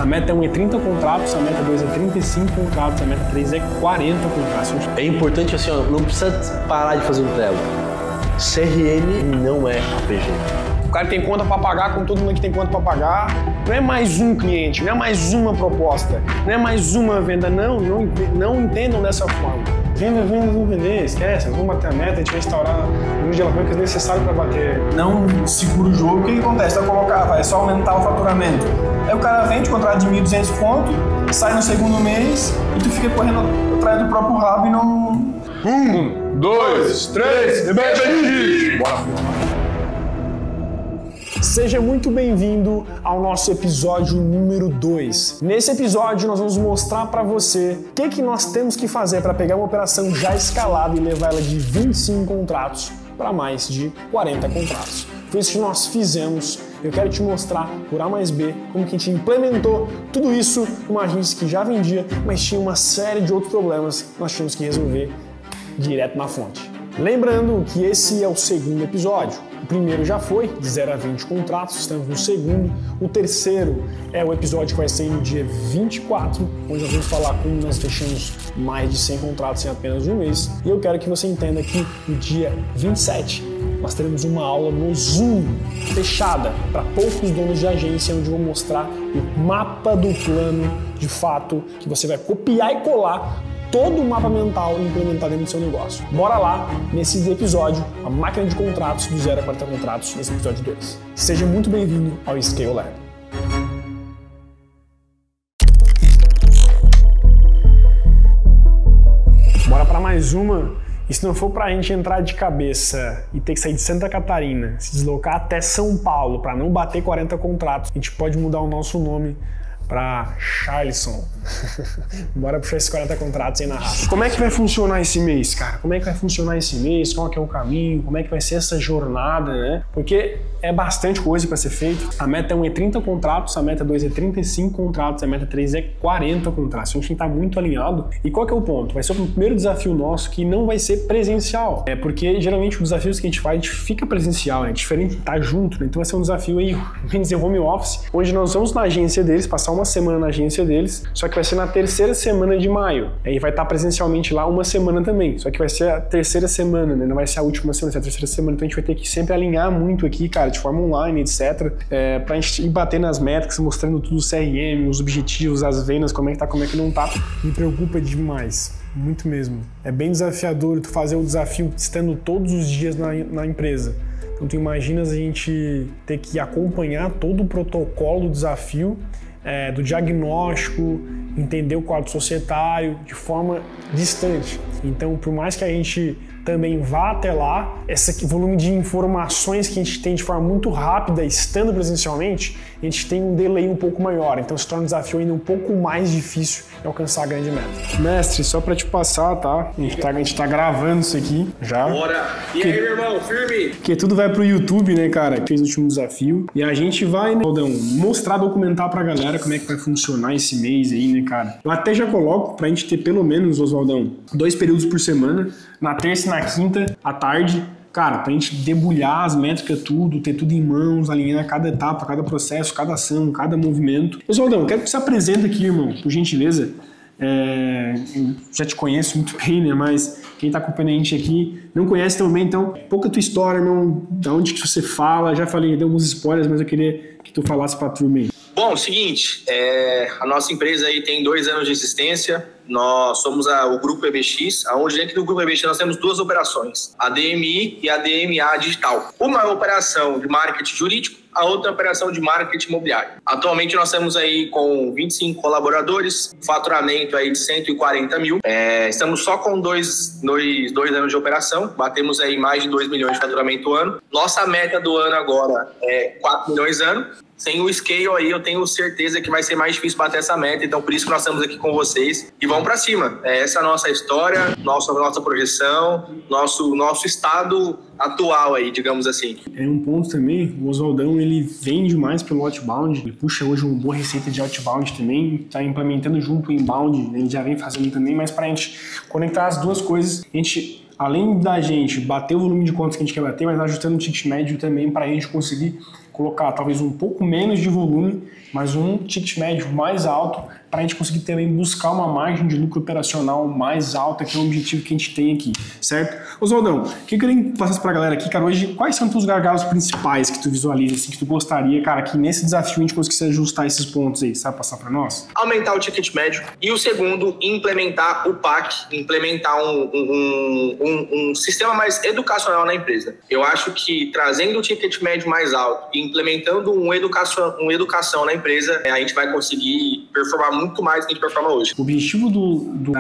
meta 1 é 30 contratos, a meta 2 é 35 contratos, a meta 3 é 40 contratos. É importante assim, ó, não precisa parar de fazer um Trello. CRM não é APG. O cara tem conta para pagar, com todo mundo que tem conta para pagar. Não é mais um cliente, não é mais uma proposta, não é mais uma venda. Não entendam dessa forma. Venda, vamos vender, esquece, vamos bater a meta, a gente vai instaurar o número de alavancas necessário para bater. Não segura o jogo, o que acontece? Vai colocar, vai só aumentar o faturamento. Aí o cara vende, contrato de 1.200 conto, sai no segundo mês e tu fica correndo atrás do próprio rabo e não... 1, 2, 3, bora! Seja muito bem-vindo ao nosso episódio número 2. Nesse episódio nós vamos mostrar para você o que nós temos que fazer para pegar uma operação já escalada e levar ela de 25 contratos para mais de 40 contratos. Foi isso que nós fizemos. Eu quero te mostrar por A mais B como que a gente implementou tudo isso numa agência que já vendia, mas tinha uma série de outros problemas que nós tínhamos que resolver direto na fonte. Lembrando que esse é o segundo episódio. O primeiro já foi, de 0 a 20 contratos, estamos no segundo. O terceiro é o episódio que vai ser no dia 24, onde nós vamos falar como nós fechamos mais de 100 contratos em apenas um mês. E eu quero que você entenda que no dia 27 nós teremos uma aula no Zoom, fechada, para poucos donos de agência, onde eu vou mostrar o mapa do plano, de fato, que você vai copiar e colar todo o mapa mental e implementar dentro do seu negócio. Bora lá nesse episódio, a máquina de contratos do 0 a 40 contratos, nesse episódio 2. Seja muito bem-vindo ao Scale Lab. Bora para mais uma. E se não for para a gente entrar de cabeça e ter que sair de Santa Catarina, se deslocar até São Paulo para não bater 40 contratos, a gente pode mudar o nosso nome para Charleston. Bora puxar esses 40 contratos aí na raça. Como é que vai funcionar esse mês, cara? Como é que vai funcionar esse mês? Qual que é o caminho? Como é que vai ser essa jornada, né? Porque é bastante coisa para ser feito. A meta 1 é 30 contratos, a meta 2 é 35 contratos, a meta 3 é 40 contratos. Então a gente tá muito alinhado. E qual que é o ponto? Vai ser o primeiro desafio nosso que não vai ser presencial. É porque geralmente os desafios que a gente faz, a gente fica presencial, né? É diferente de estar junto, né? Então vai ser um desafio aí, vem dizer home office, onde nós vamos na agência deles, passar uma semana na agência deles, só que vai ser na terceira semana de maio. Aí vai estar presencialmente lá uma semana também, só que vai ser a terceira semana, né? Não vai ser a última semana, vai ser a terceira semana. Então a gente vai ter que sempre alinhar muito aqui, cara, de forma online, etc. Pra gente ir bater nas métricas, mostrando tudo o CRM, os objetivos, as vendas, como é que tá, como é que não tá. Me preocupa demais. Muito mesmo. É bem desafiador tu fazer o desafio estando todos os dias na empresa. Então tu imaginas a gente ter que acompanhar todo o protocolo do desafio, do diagnóstico, entender o quadro societário de forma distante. Então, por mais que a gente também vá até lá, esse volume de informações que a gente tem de forma muito rápida, estando presencialmente, a gente tem um delay um pouco maior, então se torna um desafio ainda um pouco mais difícil de alcançar a grande meta. Mestre, só pra te passar, tá? A gente tá gravando isso aqui já. Bora! E aí, meu irmão, firme? Porque tudo vai pro YouTube, né, cara? Fez o último desafio. E a gente vai, né, Aldão, mostrar, documentar pra galera como é que vai funcionar esse mês aí, né, cara? Eu até já coloco pra gente ter pelo menos, Oswaldão, 2 períodos por semana, na terça e na quinta, à tarde, cara, pra gente debulhar as métricas, tudo, ter tudo em mãos, alinhar cada etapa, cada processo, cada ação, cada movimento. Oswaldão, quero que você apresente aqui, irmão, por gentileza. Eu já te conheço muito bem, né? Mas quem tá acompanhando a gente aqui não conhece também, então, pouca tua história, irmão, da onde que você fala, já falei, dei alguns spoilers, mas eu queria que tu falasse pra turma aí. Bom, seguinte, a nossa empresa aí tem 2 anos de existência, nós somos o Grupo EBX, onde dentro do Grupo EBX nós temos 2 operações, a DMI e a DMA Digital. Uma é a operação de marketing jurídico, a outra é a operação de marketing imobiliário. Atualmente nós temos aí com 25 colaboradores, faturamento aí de 140 mil, estamos só com 2 anos de operação, batemos aí mais de 2 milhões de faturamento ano. Nossa meta do ano agora é 4 milhões ano. Sem o scale aí, eu tenho certeza que vai ser mais difícil bater essa meta, então por isso que nós estamos aqui com vocês e vamos para cima. Essa é a nossa história, nossa projeção, nosso estado atual aí, digamos assim. É um ponto também, o Oswaldão, ele vende mais pelo outbound, ele puxa hoje uma boa receita de outbound também, está implementando junto o inbound, ele já vem fazendo também, mas para a gente conectar as duas coisas, a gente, além da gente bater o volume de contas que a gente quer bater, mas ajustando o ticket médio também para a gente conseguir colocar talvez um pouco menos de volume, mas um ticket médio mais alto, para a gente conseguir também buscar uma margem de lucro operacional mais alta, que é o objetivo que a gente tem aqui, certo? Oswaldão, o que eu queria passar para a galera aqui, cara, hoje, quais são os gargalos principais que tu visualiza, assim, que tu gostaria, cara, que nesse desafio a gente conseguisse ajustar esses pontos aí, sabe, passar para nós? Aumentar o ticket médio. E o segundo, implementar o PAC, implementar um sistema mais educacional na empresa. Eu acho que trazendo o ticket médio mais alto e implementando uma educação na empresa, a gente vai conseguir performar muito mais do que a gente performa hoje. O objetivo do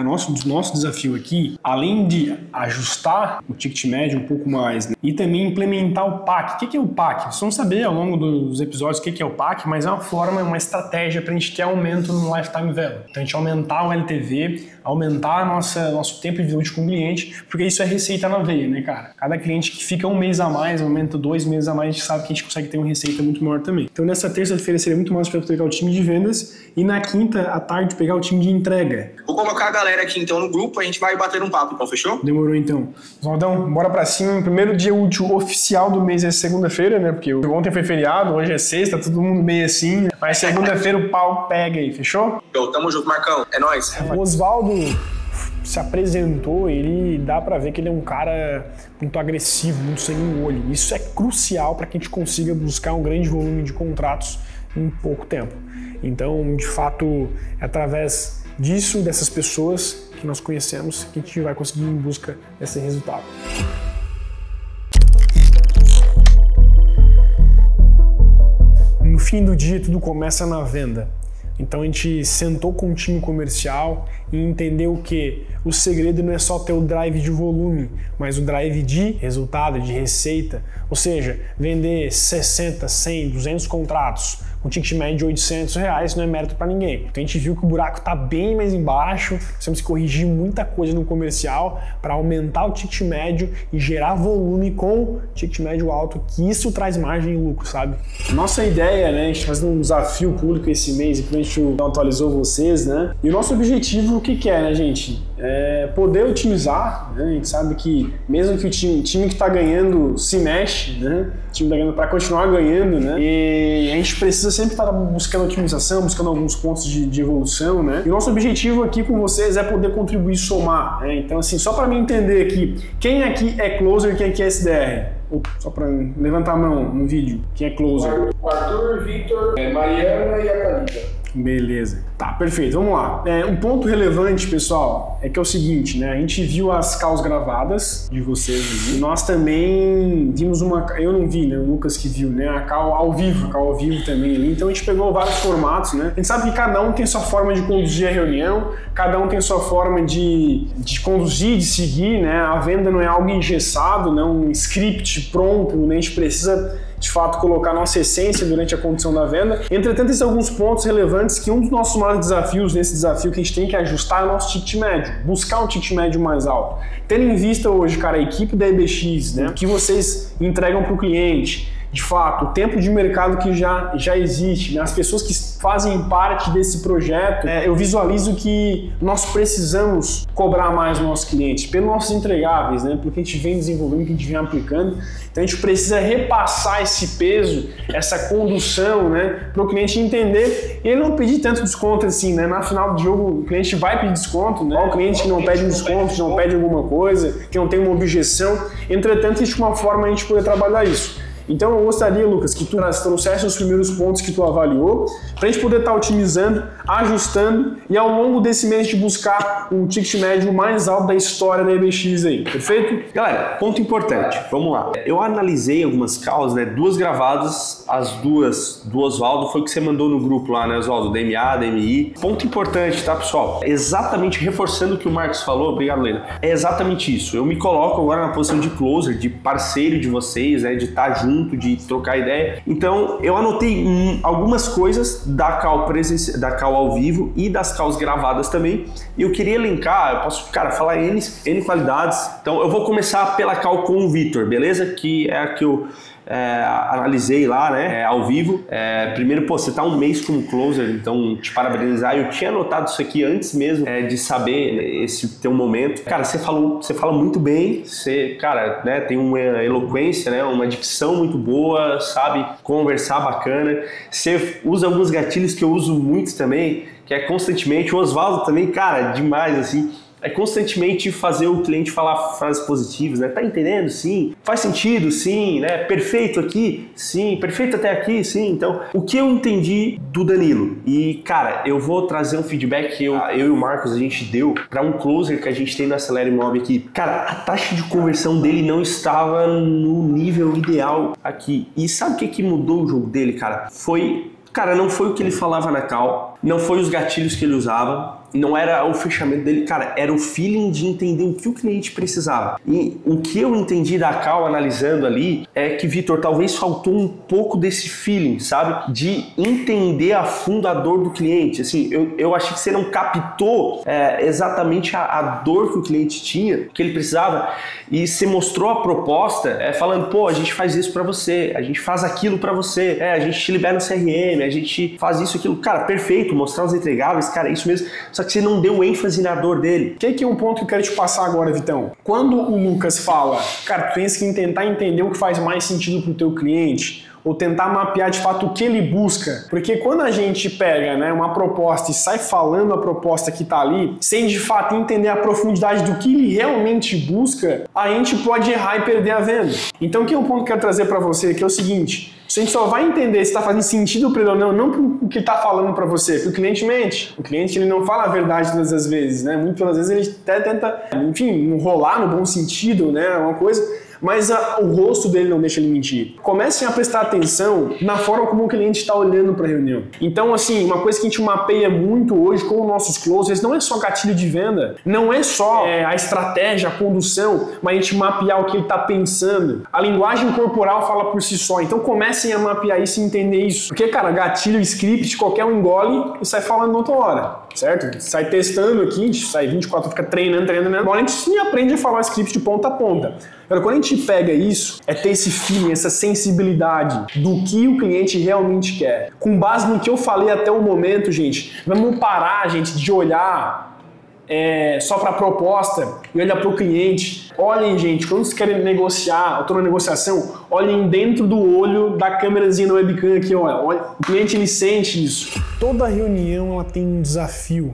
nosso desafio aqui, além de ajustar o ticket médio um pouco mais, né, e também implementar o PAC. O que é o PAC? Vocês vão saber ao longo dos episódios o que é o PAC, mas é uma forma, uma estratégia para a gente ter aumento no lifetime value. Então a gente aumentar o LTV, aumentar nosso tempo de vida útil com o cliente, porque isso é receita na veia, né, cara? Cada cliente que fica um mês a mais, aumenta 2 meses a mais, a gente sabe que a gente consegue ter uma receita muito maior também. Então nessa terça-feira seria muito mais para pegar o time de vendas e na quinta à tarde pegar o time de entrega. Vou colocar a galera aqui então no grupo, a gente vai bater um papo, então, fechou? Demorou então. Oswaldão, bora pra cima. Primeiro dia útil oficial do mês é segunda-feira, né? Porque ontem foi feriado, hoje é sexta, todo mundo meio assim. Mas segunda-feira o pau pega aí, fechou? Então, tamo junto, Marcão. É nóis. O Oswaldo se apresentou, ele dá pra ver que ele é um cara muito agressivo, muito sangue no olho. Isso é crucial para que a gente consiga buscar um grande volume de contratos em pouco tempo. Então, de fato, é através disso, dessas pessoas que nós conhecemos, que a gente vai conseguir ir em busca desse resultado. No fim do dia, tudo começa na venda. Então a gente sentou com o time comercial e entendeu que o segredo não é só ter o drive de volume, mas o drive de resultado, de receita. Ou seja, vender 60, 100, 200 contratos com ticket médio de R$800 não é mérito para ninguém. Então a gente viu que o buraco está bem mais embaixo, nós temos que corrigir muita coisa no comercial para aumentar o ticket médio e gerar volume com ticket médio alto, que isso traz margem e lucro, sabe? Nossa ideia, né, a gente faz um desafio público esse mês e a gente atualizou vocês, né? E o nosso objetivo, o que é, né, gente? É poder otimizar, né? A gente sabe que mesmo que o time que está ganhando se mexe, né? O time está ganhando para continuar ganhando, né? E a gente precisa sempre estar buscando otimização, buscando alguns pontos de evolução, né? E o nosso objetivo aqui com vocês é poder contribuir, somar, né? Então, assim, só para mim entender aqui, quem aqui é closer, quem aqui é SDR? Só para levantar a mão no vídeo, quem é closer? O Arthur, Victor, Mariana e a Thalita. Beleza. Tá, perfeito. Vamos lá. Um ponto relevante, pessoal, é que é o seguinte, né? A gente viu as calls gravadas de vocês e nós também vimos uma... Eu não vi, né? O Lucas que viu, né? A call ao vivo também ali. Então a gente pegou vários formatos, né? A gente sabe que cada um tem sua forma de conduzir a reunião, cada um tem sua forma de conduzir, de seguir, né? A venda não é algo engessado, não um script pronto, né? A gente precisa de fato colocar nossa essência durante a condução da venda. Entretanto, existem alguns pontos relevantes que um dos nossos maiores desafios nesse desafio que a gente tem que ajustar é o nosso ticket médio, buscar um ticket médio mais alto. Tendo em vista hoje, cara, a equipe da EBX, né, o que vocês entregam para o cliente, de fato, o tempo de mercado que já existe, né? As pessoas que fazem parte desse projeto, eu visualizo que nós precisamos cobrar mais dos nossos clientes, pelos nossos entregáveis, né? Porque a gente vem desenvolvendo, que a gente vem aplicando. Então a gente precisa repassar esse peso, essa condução, né? Para o cliente entender e ele não pedir tanto desconto assim, né? Na final do jogo o cliente vai pedir desconto, né? O cliente que não pede um desconto, que não pede alguma coisa, que não tem uma objeção. Entretanto, existe uma forma a gente poder trabalhar isso. Então eu gostaria, Lucas, que tu trouxesse os primeiros pontos que tu avaliou, para a gente poder estar otimizando, ajustando e ao longo desse mês de buscar um ticket médio mais alto da história da EBX aí, perfeito? Galera, ponto importante, vamos lá. Eu analisei algumas calls, né, 2 gravadas, as duas do Oswaldo, foi o que você mandou no grupo lá, né, Oswaldo, DMA, DMI. Ponto importante, tá, pessoal? Exatamente reforçando o que o Marcos falou, obrigado, Lena. É exatamente isso. Eu me coloco agora na posição de closer, de parceiro de vocês, né, de estar junto, de trocar ideia. Então, eu anotei algumas coisas da call ao vivo e das calls gravadas também. E eu queria elencar, eu posso, cara, falar N qualidades. Então, eu vou começar pela call com o Victor, beleza? Que é a que eu analisei lá, né, ao vivo. Primeiro, pô, você tá um mês como closer, então te parabenizar. Eu tinha anotado isso aqui antes mesmo de saber esse teu momento. Cara, você fala muito bem, você, cara, né, tem uma eloquência, né, uma dicção muito boa, sabe conversar bacana. Você usa alguns gatilhos que eu uso muito também, que é constantemente. O Oswaldo também, cara, demais, assim. É constantemente fazer o cliente falar frases positivas, né? Tá entendendo? Sim. Faz sentido? Sim, né? Perfeito aqui? Sim. Perfeito até aqui? Sim. Então, o que eu entendi do Danilo? E, cara, eu vou trazer um feedback que eu e o Marcos, a gente deu para um closer que a gente tem no Acelera Imob aqui. Cara, a taxa de conversão dele não estava no nível ideal aqui. E sabe o que mudou o jogo dele, cara? Cara, não foi o que ele falava na call, não foi os gatilhos que ele usava, não era o fechamento dele, cara, era o feeling de entender o que o cliente precisava. E o que eu entendi da call analisando ali é que, Vitor, talvez faltou um pouco desse feeling, sabe? De entender a fundo a dor do cliente. Assim, eu achei que você não captou exatamente a dor que o cliente tinha, que ele precisava, e você mostrou a proposta falando, pô, a gente faz isso pra você, a gente faz aquilo pra você, a gente te libera no CRM, a gente faz isso, aquilo. Cara, perfeito, mostrar os entregáveis, cara, é isso mesmo. Só que você não deu ênfase na dor dele. O que é um ponto que eu quero te passar agora, Vitão? Quando o Lucas fala, cara, tu tens que tentar entender o que faz mais sentido pro teu cliente, ou tentar mapear de fato o que ele busca. Porque quando a gente pega, né, uma proposta e sai falando a proposta que está ali, sem de fato entender a profundidade do que ele realmente busca, a gente pode errar e perder a venda. Então, o que é um ponto que eu quero trazer para você, que é o seguinte: a gente só vai entender se está fazendo sentido para ele ou não por que está falando para você, porque o cliente mente. O cliente, ele não fala a verdade todas as vezes, né? Muitas vezes ele até tenta, enfim, enrolar no bom sentido, né? Uma coisa, mas o rosto dele não deixa ele mentir. Comecem a prestar atenção na forma como o cliente está olhando para a reunião. Então, assim, uma coisa que a gente mapeia muito hoje com os nossos closers não é só gatilho de venda, não é só a estratégia, a condução, mas a gente mapear o que ele está pensando. A linguagem corporal fala por si só. Então, comecem a mapear isso e entender isso. Porque, cara, gatilho, script, qualquer um engole e sai falando outra hora, certo? Sai testando aqui, a gente sai 24, fica treinando. Agora a gente aprende a falar script de ponta a ponta. Agora, quando a gente pega isso, é ter esse feeling, essa sensibilidade do que o cliente realmente quer. Com base no que eu falei até o momento, gente, vamos parar, gente, de olhar só para a proposta e olhar para o cliente. Olhem, gente, quando vocês querem negociar, ou tô na negociação, olhem dentro do olho da câmerazinha do webcam aqui, olha. O cliente, ele sente isso. Toda reunião, ela tem um desafio.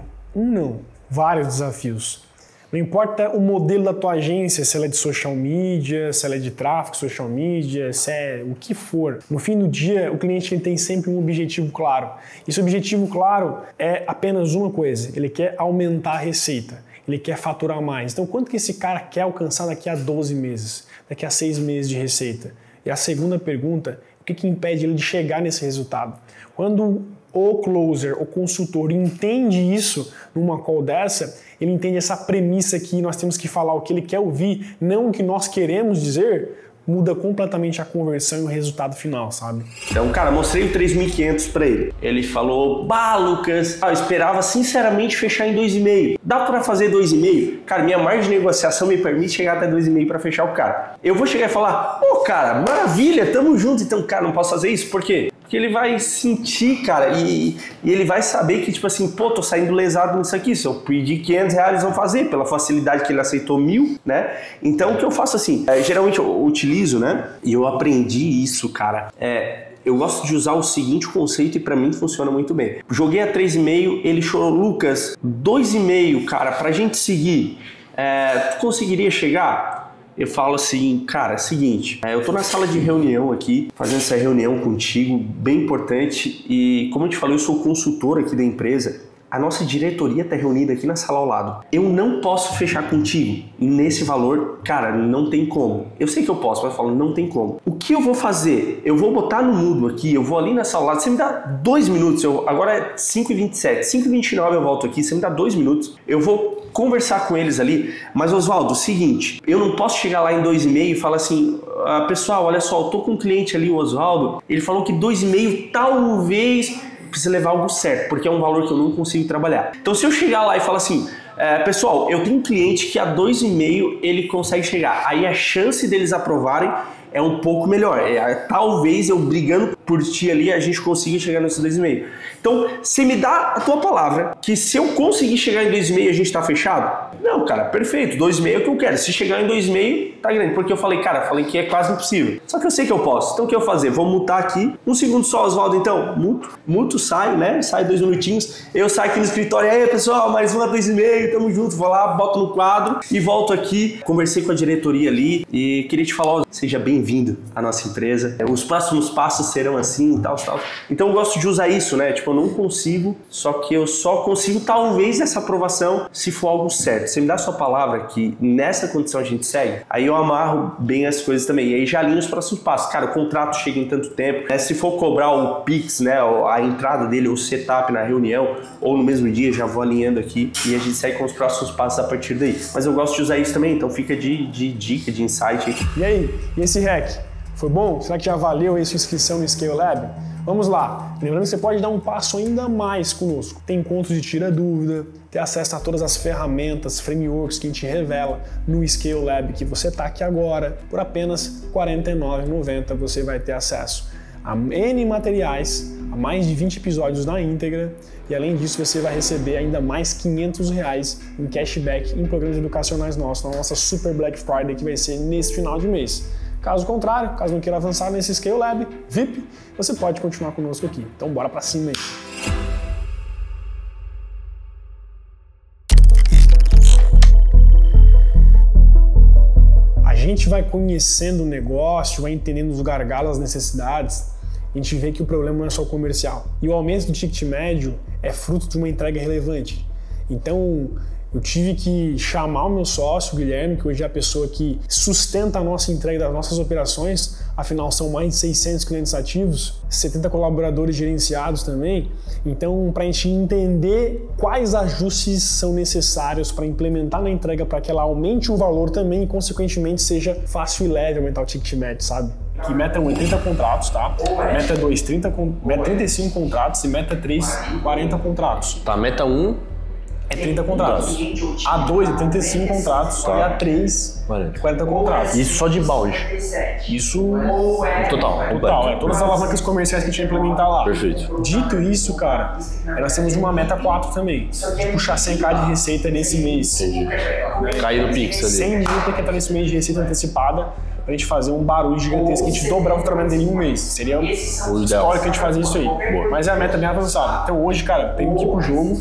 Vários desafios. Não importa o modelo da tua agência, se ela é de social media, se ela é de tráfego, social media, se é o que for. No fim do dia, o cliente ele tem sempre um objetivo claro. Esse objetivo claro é apenas uma coisa: ele quer aumentar a receita, ele quer faturar mais. Então, quanto que esse cara quer alcançar daqui a 12 meses, daqui a 6 meses de receita? E a segunda pergunta, o que impede ele de chegar nesse resultado? Quando o closer, o consultor, entende isso numa call dessa, ele entende essa premissa que nós temos que falar o que ele quer ouvir, não o que nós queremos dizer, muda completamente a conversão e o resultado final, sabe? Então, cara, mostrei o 3.500 para ele. Ele falou, Lucas, eu esperava sinceramente fechar em 2,5. Dá para fazer 2,5? Cara, minha margem de negociação me permite chegar até 2,5 para fechar o cara. Eu vou chegar e falar, cara, maravilha, tamo junto. Então, cara, não posso fazer isso? Por quê? Porque ele vai sentir, cara, e ele vai saber que, tipo assim, tô saindo lesado nisso aqui. Se eu pedir R$500, eles vão fazer, pela facilidade que ele aceitou 1.000, né? Então, o que eu faço assim, geralmente eu utilizo, né? E eu aprendi isso, cara, eu gosto de usar o seguinte conceito e pra mim funciona muito bem. Joguei a 3,5, ele chorou, Lucas, 2,5, cara, pra gente seguir, tu conseguiria chegar? Eu falo assim, cara, é o seguinte, eu tô na sala de reunião aqui, fazendo essa reunião contigo, bem importante, e como eu te falei, eu sou consultor aqui da empresa, a nossa diretoria está reunida aqui na sala ao lado. Eu não posso fechar contigo nesse valor, cara, não tem como. Eu sei que eu posso, mas eu falo, não tem como. O que eu vou fazer? Eu vou botar no mudo aqui, eu vou ali na sala ao lado, você me dá 2 minutos, agora é 5h27, 5h29 eu volto aqui, você me dá 2 minutos, eu vou conversar com eles ali, mas Oswaldo, o seguinte, eu não posso chegar lá em 2,5 e falar assim, pessoal, olha só, eu tô com um cliente ali, o Oswaldo, ele falou que 2,5 talvez precisa levar algo certo, porque é um valor que eu não consigo trabalhar. Então se eu chegar lá e falar assim, pessoal, eu tenho um cliente que a 2,5 ele consegue chegar, aí a chance deles aprovarem é um pouco melhor. Talvez eu brigando por ti ali, a gente consiga chegar nesse 2,5. Então, você me dá a tua palavra que se eu conseguir chegar em 2,5, a gente tá fechado? Não, cara, perfeito. 2,5 é o que eu quero. Se chegar em 2,5, tá grande. Porque eu falei que é quase impossível. Só que eu sei que eu posso. Então, o que eu vou fazer? Vou mutar aqui. Um segundo só, Oswaldo, então. Muto, sai, né? Sai 2 minutinhos. Eu saio aqui no escritório. E aí, pessoal, mais um a 2,5. Tamo junto. Vou lá, boto no quadro e volto aqui. Conversei com a diretoria ali e queria te falar, seja bem-vindo à nossa empresa. Os próximos passos serão assim e tal. Então, eu gosto de usar isso, né? Tipo, eu não consigo, só que eu só consigo talvez essa aprovação se for algo certo. Você me dá a sua palavra que nessa condição a gente segue, aí eu amarro bem as coisas também. E aí já alinho os próximos passos. Cara, o contrato chega em tanto tempo. Se for cobrar o Pix, né, a entrada dele, o setup na reunião, ou no mesmo dia, já vou alinhando aqui e a gente segue com os próximos passos a partir daí. Mas eu gosto de usar isso também, então fica de dica, de insight. E aí, e esse hack? Foi bom? Será que já valeu aí sua inscrição no Scale Lab? Vamos lá. Lembrando que você pode dar um passo ainda mais conosco. Tem encontros de tira dúvida, ter acesso a todas as ferramentas, frameworks que a gente revela no Scale Lab, que você está aqui agora. Por apenas R$ 49,90 você vai ter acesso a N materiais, a mais de 20 episódios na íntegra, e além disso você vai receber ainda mais R$ 500 em cashback em programas educacionais nossos, na nossa Super Black Friday, que vai ser nesse final de mês. Caso contrário, caso não queira avançar nesse Scale Lab VIP, você pode continuar conosco aqui. Então bora pra cima aí. A gente vai conhecendo o negócio, vai entendendo os gargalos, as necessidades, a gente vê que o problema não é só comercial. E o aumento do ticket médio é fruto de uma entrega relevante. Então, eu tive que chamar o meu sócio, o Guilherme, que hoje é a pessoa que sustenta a nossa entrega das nossas operações, afinal são mais de 600 clientes ativos, 70 colaboradores gerenciados também. Então, para a gente entender quais ajustes são necessários para implementar na entrega para que ela aumente o valor também e, consequentemente, seja fácil e leve aumentar o ticket médio, sabe? Aqui meta 1 é 30 contratos, tá? Meta 2, 35 contratos e meta 3, 40 contratos. Tá, meta 1... é 30 contratos. A 2 é 35 contratos e a 3 40 contratos. Isso só de balde? Isso total, todas as alavancas comerciais que a gente vai implementar lá. Perfeito. Dito isso, cara, nós temos uma meta 4 também, de puxar 100k de receita nesse mês. Entendi. Cair no Pix ali. 100 mil tem que entrar nesse mês de receita antecipada pra gente fazer um barulho gigantesco, que a gente dobrar o faturamento dele em um mês. Seria o histórico que a gente fazer isso aí. Boa. Mas é a meta bem avançada. Então hoje, cara, tem que ir pro jogo,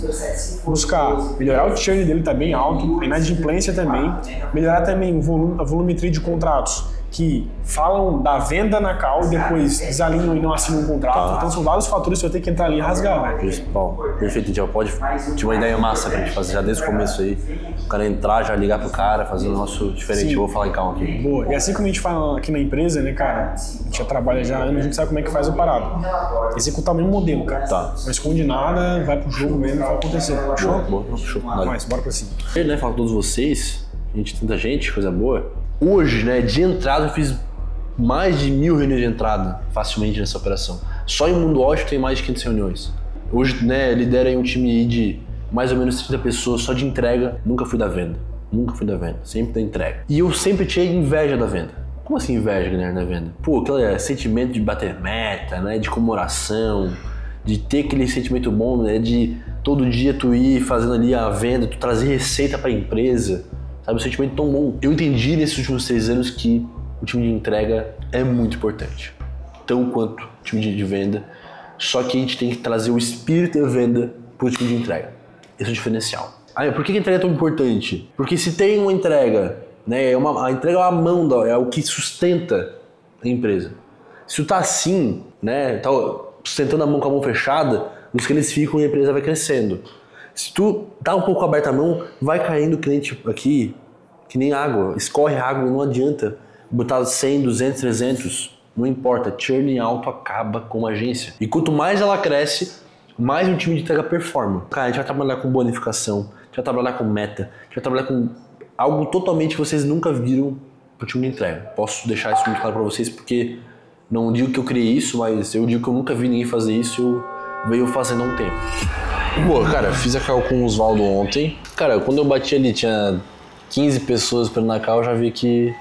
buscar melhorar o churn dele, tá bem alto, a inadimplência também, melhorar também a volumetria de contratos que falam da venda na call e depois desalinham e não assinam um contrato. Então são vários fatores que eu tenho que entrar ali e rasgar, né? Principal. Perfeito, já pode. Tinha uma ideia massa pra gente fazer já desde o começo aí. O cara entrar, já ligar pro cara, fazer o nosso diferente. Sim. Eu vou falar em calma aqui. Boa. E assim como a gente fala aqui na empresa, né, cara? A gente já trabalha já há anos, a gente sabe como é que faz o parado. Executar o mesmo modelo, cara. Tá. Não esconde nada, vai pro jogo mesmo, vai acontecer. Show? Boa, show. Mas bora pra cima. Né, falar com todos vocês, tanta gente, coisa boa. Hoje, né, de entrada eu fiz mais de 1000 reuniões de entrada facilmente nessa operação. Só em Mundo Ótimo tem mais de 500 reuniões. Hoje, né, lidero aí um time de mais ou menos 30 pessoas só de entrega. Nunca fui da venda, sempre da entrega. E eu sempre tinha inveja da venda. Como assim inveja, Guilherme, da venda? Pô, aquele sentimento de bater meta, né, de comemoração, de ter aquele sentimento bom, né, de todo dia tu ir fazendo ali a venda, tu trazer receita para a empresa. Sabe, um sentimento tão bom. Eu entendi nesses últimos 3 anos que o time de entrega é muito importante. Tão quanto o time de venda. Só que a gente tem que trazer o espírito da venda pro time de entrega. Esse é o diferencial. Por que a entrega é tão importante? Porque se tem uma entrega, né, a entrega é a mão, é o que sustenta a empresa. Se tu tá assim, né, tá sustentando a mão com a mão fechada, os clientes ficam e a empresa vai crescendo. Se tu dá um pouco aberta a mão, vai caindo o cliente aqui, que nem água. Escorre água, não adianta botar 100, 200, 300, não importa. Churn alto acaba com a agência. E quanto mais ela cresce, mais o time de entrega performa. Cara, a gente vai trabalhar com bonificação, a gente vai trabalhar com meta, a gente vai trabalhar com algo totalmente que vocês nunca viram pro time de entrega. Posso deixar isso muito claro para vocês, porque não digo que eu criei isso, mas eu digo que eu nunca vi ninguém fazer isso e eu venho fazendo há um tempo. Boa, cara, fiz a call com o Oswaldo ontem. Cara, quando eu bati ali, tinha 15 pessoas esperando na call, eu já vi que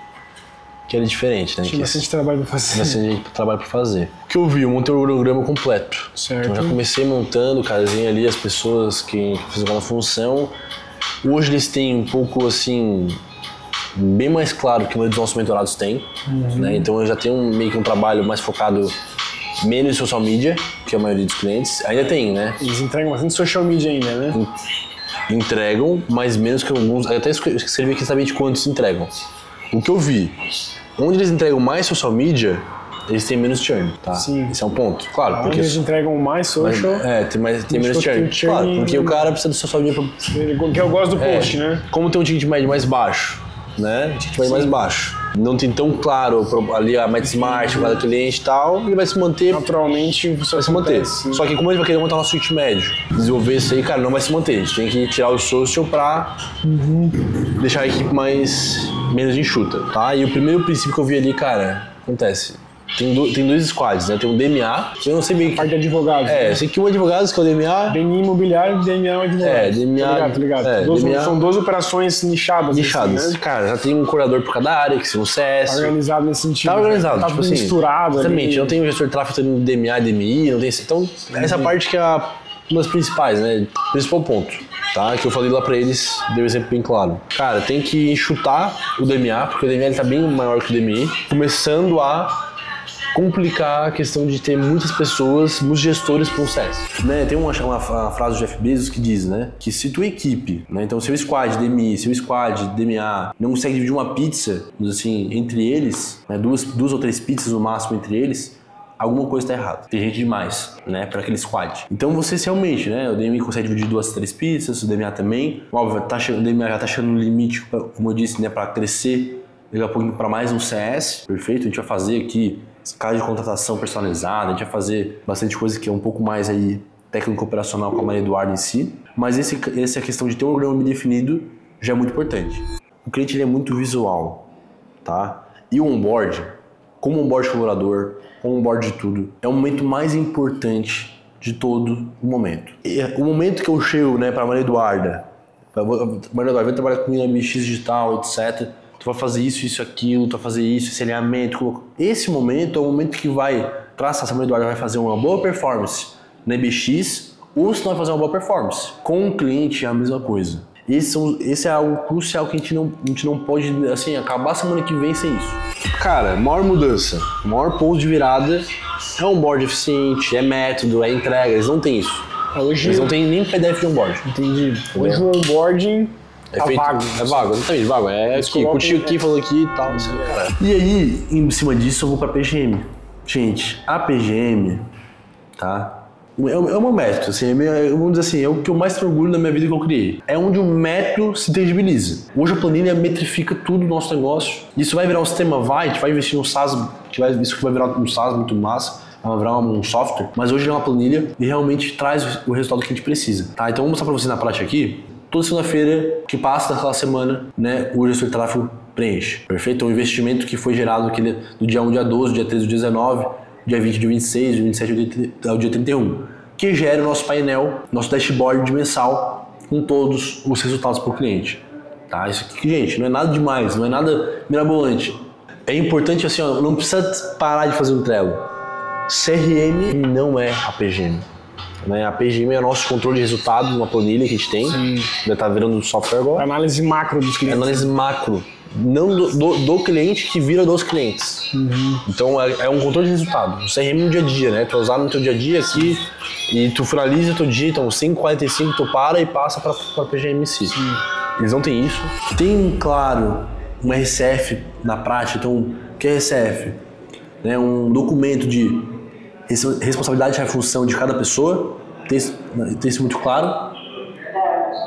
que era diferente, né? Tinha bastante trabalho pra fazer. Tinha bastante trabalho pra fazer. O que eu vi, eu montei o cronograma completo. Certo. Então já comecei montando, casinha ali, as pessoas que fizeram cada função. Hoje eles têm um pouco, assim, bem mais claro que a maioria dos nossos mentorados tem. Né? Então eu já tenho meio que um trabalho mais focado menos em social media, que a maioria dos clientes. Ainda tem, né? Eles entregam bastante social media ainda, né? Entregam, mas menos que alguns. Até escrevi aqui exatamente quantos entregam. O que eu vi, onde eles entregam mais social media, eles têm menos churn, tá? Sim. Esse é um ponto, claro. Onde Porque eles entregam mais social. tem menos churn. Claro, porque o cara precisa do social media pra... Que eu gosto do post, né? Como tem um ticket médio mais baixo, né? Ticket médio mais baixo. Não tem tão claro ali a meta smart, cada cliente e tal, ele vai se manter. Naturalmente, vai se manter. Só que como ele vai querer montar nosso ticket médio, desenvolver isso aí, cara, não vai se manter. A gente tem que tirar o social pra deixar a equipe menos enxuta, tá? E o primeiro princípio que eu vi ali, cara, acontece. Tem dois squads, né? Tem um DMA, que eu não sei bem... Parte de advogados. Eu sei que um advogados, que é o DMA... DMI imobiliário e DMA é um advogado. DMA... Tô ligado. DMA... São 2 operações nichadas. Nichadas. Assim, né? Cara, já tem um coordenador por cada área, que são um CS. Tá organizado nesse sentido. Tá organizado. Tá tipo misturado. Exatamente. Ali. Não tem o gestor de tráfego tendo DMA e DMI, não tem... Então, essa parte que é uma das principais, né? Principal ponto. Tá? Que eu falei lá pra eles, deu um exemplo bem claro. Cara, tem que enxutar o DMA, porque o DMA ele tá bem maior que o DMI, começando a complicar a questão de ter muitas pessoas, muitos gestores para um CS. Né? Tem uma frase do Jeff Bezos que diz, né, que se tua equipe, né, então seu squad DMI, seu squad DMA não consegue dividir uma pizza, assim, entre eles, né, duas ou três pizzas no máximo entre eles, alguma coisa está errada. Tem gente demais, né, para aquele squad. Então você realmente, né, o DMI consegue dividir 2 a 3 pizzas, o DMA também. Óbvio, o DMA já tá chegando no limite, como eu disse, né, para crescer daqui a pouquinho para mais um CS. Perfeito? A gente vai fazer aqui caso de contratação personalizada, a gente vai fazer bastante coisa que é um pouco mais aí técnico operacional com a Maria Eduarda em si, mas essa questão de ter um programa bem definido já é muito importante. O cliente ele é muito visual, tá? E o onboard, como onboard colaborador, como onboard de tudo, é o momento mais importante de todo o momento. E o momento que eu chego, né, para a Maria Eduarda, vem trabalhar comigo na BX Digital, etc., tu vai fazer isso, aquilo, tu vai fazer isso, esse alinhamento. Esse momento é o momento que vai traçar se a Maria Eduarda vai fazer uma boa performance na EBX ou se não vai fazer uma boa performance. Com o cliente é a mesma coisa. Esse é algo crucial que a gente não pode, assim, acabar a semana que vem sem isso. Cara, maior mudança, maior ponto de virada é onboard eficiente, é método, é entrega, eles não têm isso. Hoje eles não têm nem PDF de onboard. Entendi. Hoje o onboarding é feito, vago. É vago, exatamente, vago. É aqui, curtiu aqui, falou aqui e tal. E aí, em cima disso, eu vou pra PGM. Gente, a PGM, tá? É o meu método, assim, vamos dizer assim, é o que eu mais tenho orgulho na minha vida que eu criei. É onde o método se tangibiliza. Hoje a planilha metrifica tudo do nosso negócio. Isso vai virar um sistema, a gente vai investir no SaaS, isso que vai virar um SaaS muito massa. Vai virar um software, mas hoje é uma planilha e realmente traz o resultado que a gente precisa. Tá? Então vou mostrar pra vocês na prática aqui. Toda segunda-feira que passa daquela semana, né, o gestor de tráfego preenche. Perfeito? Então, o investimento que foi gerado do dia 1 ao dia 12, dia 13 ao dia 19, dia 20 ao dia 26, dia 27 ao dia 31, que gera o nosso painel, nosso dashboard mensal com todos os resultados para o cliente. Tá? Isso aqui, gente, não é nada demais, não é nada mirabolante. É importante assim, ó, não precisa parar de fazer um Trello. CRM não é a PGM. Né? A PGM é o nosso controle de resultado, uma planilha que a gente tem. Sim. Já está virando software agora. Análise macro dos clientes. Análise macro. Não do cliente que vira dos clientes. Uhum. Então é um controle de resultado. O CRM no dia a dia, né? Tu vai usar no teu dia a dia aqui e tu finaliza o teu dia, então 5h45 tu para e passa para a PGM em si. Sim. Eles não têm isso. Tem, claro, um RCF na prática. Então, o que é RCF? Né? Um documento de responsabilidade e função de cada pessoa. Tem isso muito claro?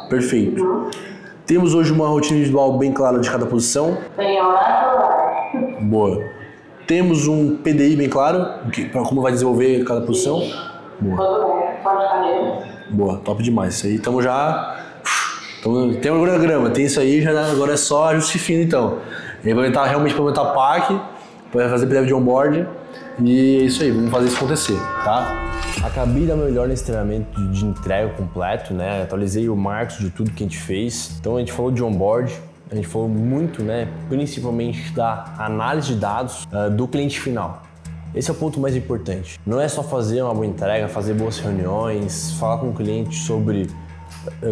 Perfeito. Temos hoje uma rotina individual bem clara de cada posição. Boa. Temos um PDI bem claro, para como vai desenvolver cada posição. Boa. Boa, top demais. Isso aí estamos já... Tem um cronograma, tem isso aí, agora é só ajuste fino então. Realmente implementar a PAC, para fazer PDF de onboard. E é isso aí, vamos fazer isso acontecer, tá? Acabei de dar meu melhor nesse treinamento de entrega completo, né? Atualizei o marketing de tudo que a gente fez. Então a gente falou de onboard, a gente falou muito, né, principalmente da análise de dados do cliente final. Esse é o ponto mais importante. Não é só fazer uma boa entrega, fazer boas reuniões, falar com o cliente sobre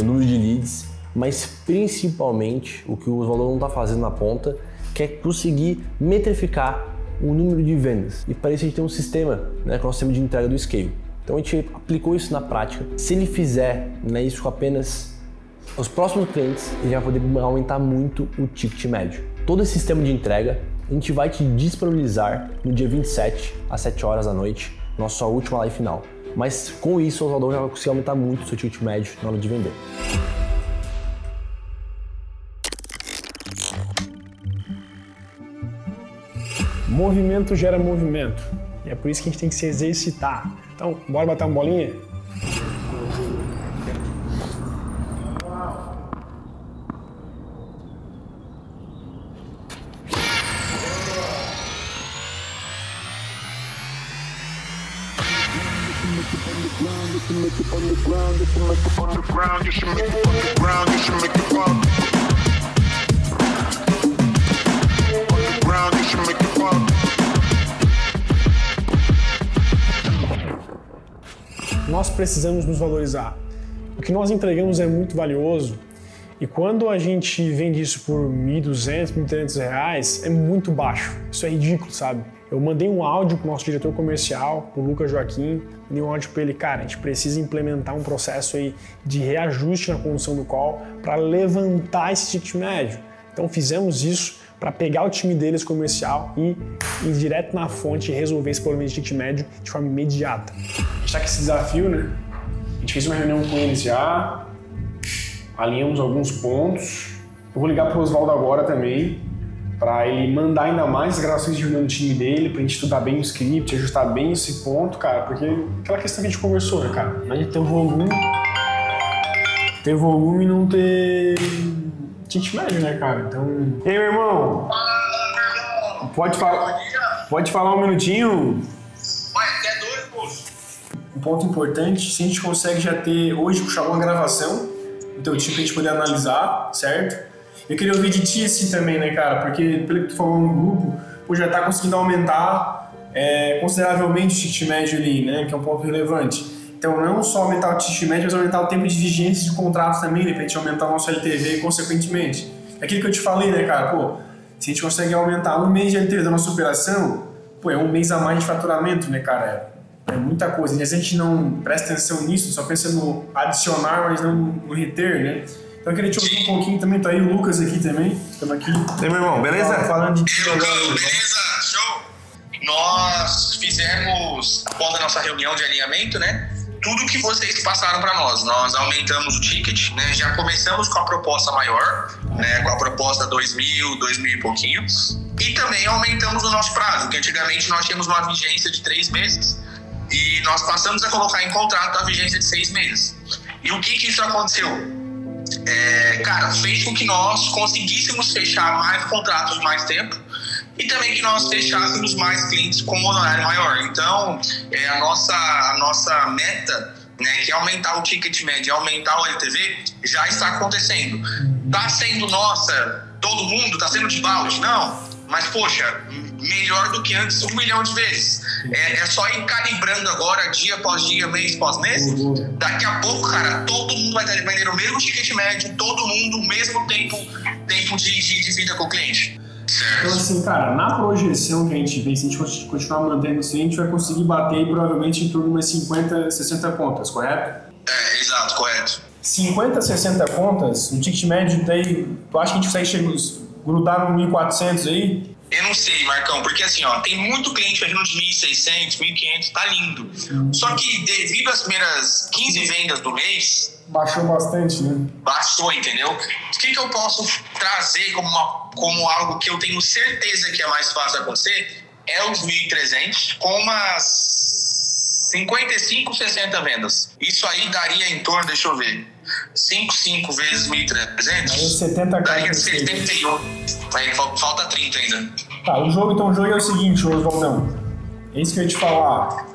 número de leads, mas principalmente o que o Osvaldo não está fazendo na ponta, que é conseguir metrificar o número de vendas. E para isso a gente tem um sistema, né, que é o sistema de entrega do Scale. Então a gente aplicou isso na prática. Se ele fizer, né, isso com apenas os próximos clientes, ele vai poder aumentar muito o ticket médio. Todo esse sistema de entrega a gente vai te disponibilizar no dia 27 às 7 horas da noite, nossa última live final. Mas com isso o Osvaldo já vai conseguir aumentar muito o seu ticket médio na hora de vender. Movimento gera movimento. E é por isso que a gente tem que se exercitar. Então, bora bater uma bolinha? Nós precisamos nos valorizar. O que nós entregamos é muito valioso e quando a gente vende isso por R$1.200, R$1.300, é muito baixo. Isso é ridículo, sabe? Eu mandei um áudio pro nosso diretor comercial, pro Lucas Joaquim, mandei um áudio para ele, cara, a gente precisa implementar um processo aí de reajuste na condução do call para levantar esse ticket médio. Então fizemos isso para pegar o time deles comercial e ir direto na fonte e resolver esse problema de ticket médio de forma imediata. A gente está com esse desafio, né? A gente fez uma reunião com eles já, alinhamos alguns pontos. Eu vou ligar para o Osvaldo agora também, para ele mandar ainda mais as gravações de reunião do time dele, para a gente estudar bem o script, ajustar bem esse ponto, cara, porque aquela questão que a gente conversou, né, cara? Não adianta ter volume e não ter ticket médio, né, cara? Então... E aí, meu irmão? Pode falar um minutinho? Vai, até 2, moço. Um ponto importante, se a gente consegue já ter, hoje, puxar uma gravação do teu time pra gente poder analisar, certo? Eu queria ouvir de ti assim também, né, cara? Porque, pelo que tu falou no grupo, pô, já tá conseguindo aumentar consideravelmente o ticket médio ali, né? Que é um ponto relevante. Então, não só aumentar o ticket médio, mas aumentar o tempo de vigência de contratos também, né? Pra gente aumentar o nosso LTV consequentemente. É aquilo que eu te falei, né, cara? Pô, se a gente consegue aumentar um mês de LTV da nossa operação, pô, é um mês a mais de faturamento, né, cara? É muita coisa. E às vezes a gente não presta atenção nisso, só pensa no adicionar, mas não no reter, né? Então eu queria te ouvir um pouquinho também, tá aí o Lucas aqui também, estamos aqui. E aí, meu irmão, beleza? Falando de ti agora. Beleza, show! Nós fizemos, após a nossa reunião de alinhamento, né? Tudo que vocês passaram para nós. Nós aumentamos o ticket, né? Já começamos com a proposta maior, né? Com a proposta 2.000 e pouquinho. E também aumentamos o nosso prazo, que antigamente nós tínhamos uma vigência de 3 meses e nós passamos a colocar em contrato a vigência de 6 meses. E o que isso aconteceu? Cara, fez com que nós conseguíssemos fechar mais contratos mais tempo e também que nós fechássemos mais clientes com um honorário maior. Então, a nossa meta, né, que é aumentar o ticket médio, aumentar o LTV, já está acontecendo. Está sendo nossa, todo mundo, está sendo de balde? Não, mas poxa, melhor do que antes 1 milhão de vezes. É só ir calibrando agora, dia após dia, mês após mês. Daqui a pouco, cara, todo mundo vai vender o mesmo ticket médio, todo mundo o mesmo tempo de vida com o cliente. Certo. Então assim, cara, na projeção que a gente vê, se a gente continuar mantendo assim, a gente vai conseguir bater provavelmente em torno de umas 50, 60 contas, correto? Exato, correto. 50, 60 contas, um ticket médio daí, tu acha que a gente consegue grudar no 1.400 aí? Eu não sei, Marcão, porque assim, ó, tem muito cliente fazendo de 1.600, 1.500, tá lindo. Só que devido às primeiras 15 vendas do mês... Baixou bastante, né? Baixou, entendeu? O que eu posso trazer como algo que eu tenho certeza que é mais fácil acontecer? É os 1.300 com umas 55, 60 vendas. Isso aí daria em torno, deixa eu ver, 5 vezes 1.300, daria 71. Aí falta 30 ainda. Tá, o jogo é o seguinte, Osvaldão. É isso que eu ia te falar.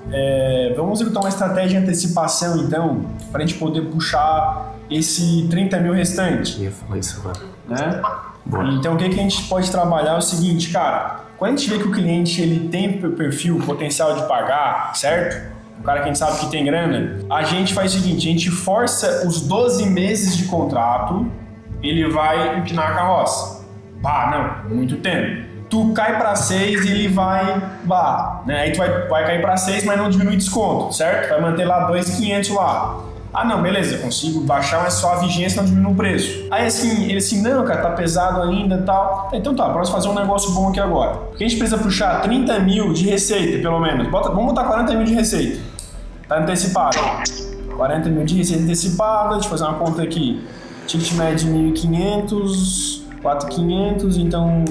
Vamos executar uma estratégia de antecipação, então, para a gente poder puxar esse 30 mil restante. Eu ia falar isso agora. Né? Então o que a gente pode trabalhar é o seguinte, cara, quando a gente vê que o cliente ele tem perfil, potencial de pagar, certo? O cara que a gente sabe que tem grana, a gente faz o seguinte, a gente força os 12 meses de contrato, ele vai empinar a carroça. Não, muito tempo. Tu cai para 6 e ele vai, né? Aí tu vai cair para 6, mas não diminui desconto, certo? Vai manter lá 2.500 lá. Não, beleza, eu consigo baixar, mas só a vigência não diminui o preço. Aí assim, ele assim, não, cara, tá pesado ainda e tal. Então tá, bora fazer um negócio bom aqui agora. Porque a gente precisa puxar 30 mil de receita, pelo menos. Vamos botar 40 mil de receita. Tá antecipado. 40 mil de receita antecipada, deixa eu fazer uma conta aqui. Ticket médio 1.500, 4.500, então...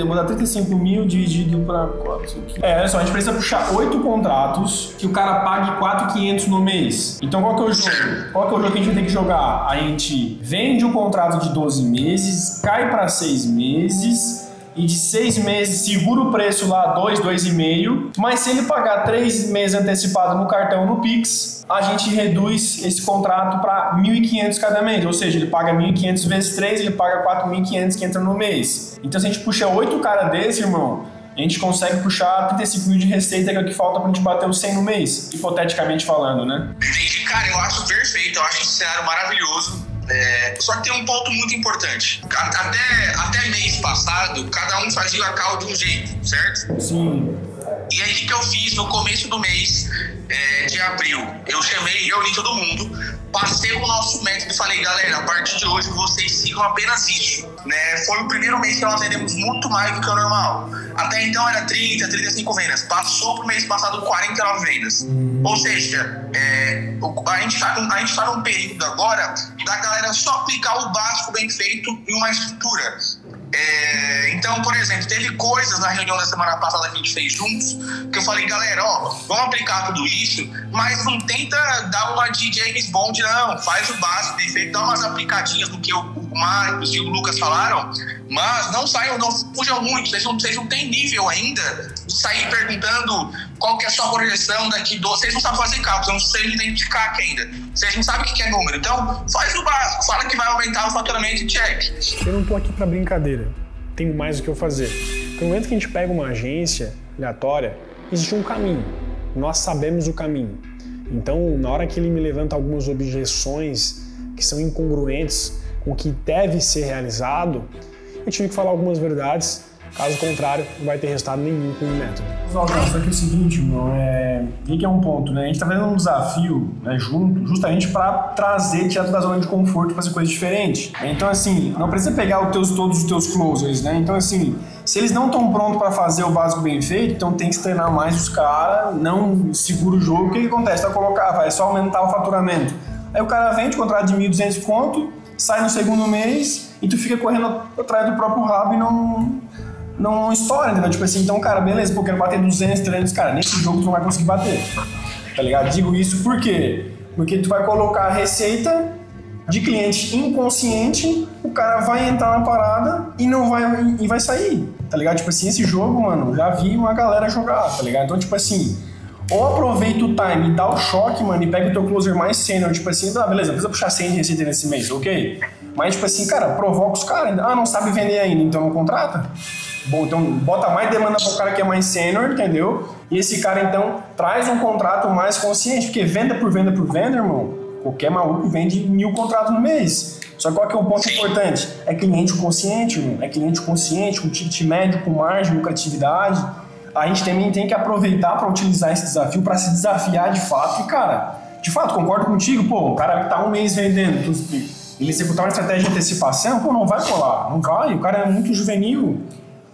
vou dar 35 mil dividido para 4 aqui. Olha só, a gente precisa puxar 8 contratos que o cara pague 4.500 no mês. Então qual que é o jogo? Qual que é o jogo que a gente vai ter que jogar? A gente vende o contrato de 12 meses, cai para 6 meses e de 6 meses segura o preço lá 2,5, mas se ele pagar 3 meses antecipado no cartão no Pix, a gente reduz esse contrato para 1.500 cada mês, ou seja, ele paga 1.500 vezes 3, ele paga 4.500 que entra no mês. Então se a gente puxa 8 caras desse, irmão, a gente consegue puxar 35 mil de receita, que é o que falta pra gente bater os 100 no mês, hipoteticamente falando, né? Entendi, cara, eu acho perfeito, eu acho esse cenário maravilhoso. Só que tem um ponto muito importante. Até mês passado, cada um fazia a call de um jeito, certo? Sim. E aí o que eu fiz no começo do mês de abril? Eu reuni todo mundo, passei o nosso método e falei, galera, a partir de hoje vocês sigam apenas isso, né? Foi o primeiro mês que nós vendemos muito mais do que o normal. Até então era 30, 35 vendas. Passou pro mês passado 49 vendas. Ou seja, a gente tá num período agora da galera só aplicar o básico bem feito em uma estrutura. Então, por exemplo, teve coisas na reunião da semana passada que a gente fez juntos, que eu falei, galera, vamos aplicar tudo isso, mas não tenta dar uma de James Bond, não. Faz o básico bem feito, dá umas aplicadinhas do que o Marcos e o Lucas falaram, mas não fujam muito. Vocês não têm nível ainda de sair perguntando qual que é a sua projeção daqui vocês não sabem fazer cálculos, vocês não identificar CAC ainda. Vocês não sabem o que é número. Então, faz o básico, fala que vai aumentar o faturamento e check. Eu não tô aqui pra brincadeira. Tenho mais o que eu fazer. No momento que a gente pega uma agência aleatória, existe um caminho. Nós sabemos o caminho. Então, na hora que ele me levanta algumas objeções que são incongruentes com o que deve ser realizado, eu tive que falar algumas verdades. Caso contrário, não vai ter resultado nenhum com o método. Só que é o seguinte, irmão, que é um ponto, né? A gente tá fazendo um desafio, né, justamente para tirar da zona de conforto, fazer coisas diferentes. Então, assim, não precisa pegar todos os teus closers, né? Então, assim, se eles não estão prontos para fazer o básico bem feito, então tem que treinar mais os caras, não segura o jogo. O que acontece? Vai só aumentar o faturamento. Aí o cara vende o contrato de 1.200 conto, sai no segundo mês e tu fica correndo atrás do próprio rabo e não estoura, entendeu? Tipo assim, então, cara, beleza, eu quero bater 200, 300, cara, nesse jogo tu não vai conseguir bater, tá ligado? Digo isso por quê? Porque tu vai colocar a receita de cliente inconsciente, o cara vai entrar na parada e vai sair, tá ligado? Tipo assim, esse jogo, mano, já vi uma galera jogar, tá ligado? Então, tipo assim, ou aproveita o time e dá o choque, mano, e pega o teu closer mais sênior, tipo assim, beleza, precisa puxar 100 de receita nesse mês, ok? Mas, tipo assim, cara, provoca os caras, não sabe vender ainda, então não contrata? Bom, então bota mais demanda para o cara que é mais sênior, entendeu? E esse cara, então, traz um contrato mais consciente, porque venda por venda, irmão, qualquer maluco vende 1.000 contratos no mês. Só que qual que é o ponto importante? É cliente consciente, irmão. É cliente consciente, com ticket médio, com margem, lucratividade. A gente também tem que aproveitar para utilizar esse desafio, para se desafiar de fato. E, cara, de fato, concordo contigo, o cara que tá um mês vendendo, ele executar uma estratégia de antecipação, não vai colar, não vai. O cara é muito juvenil.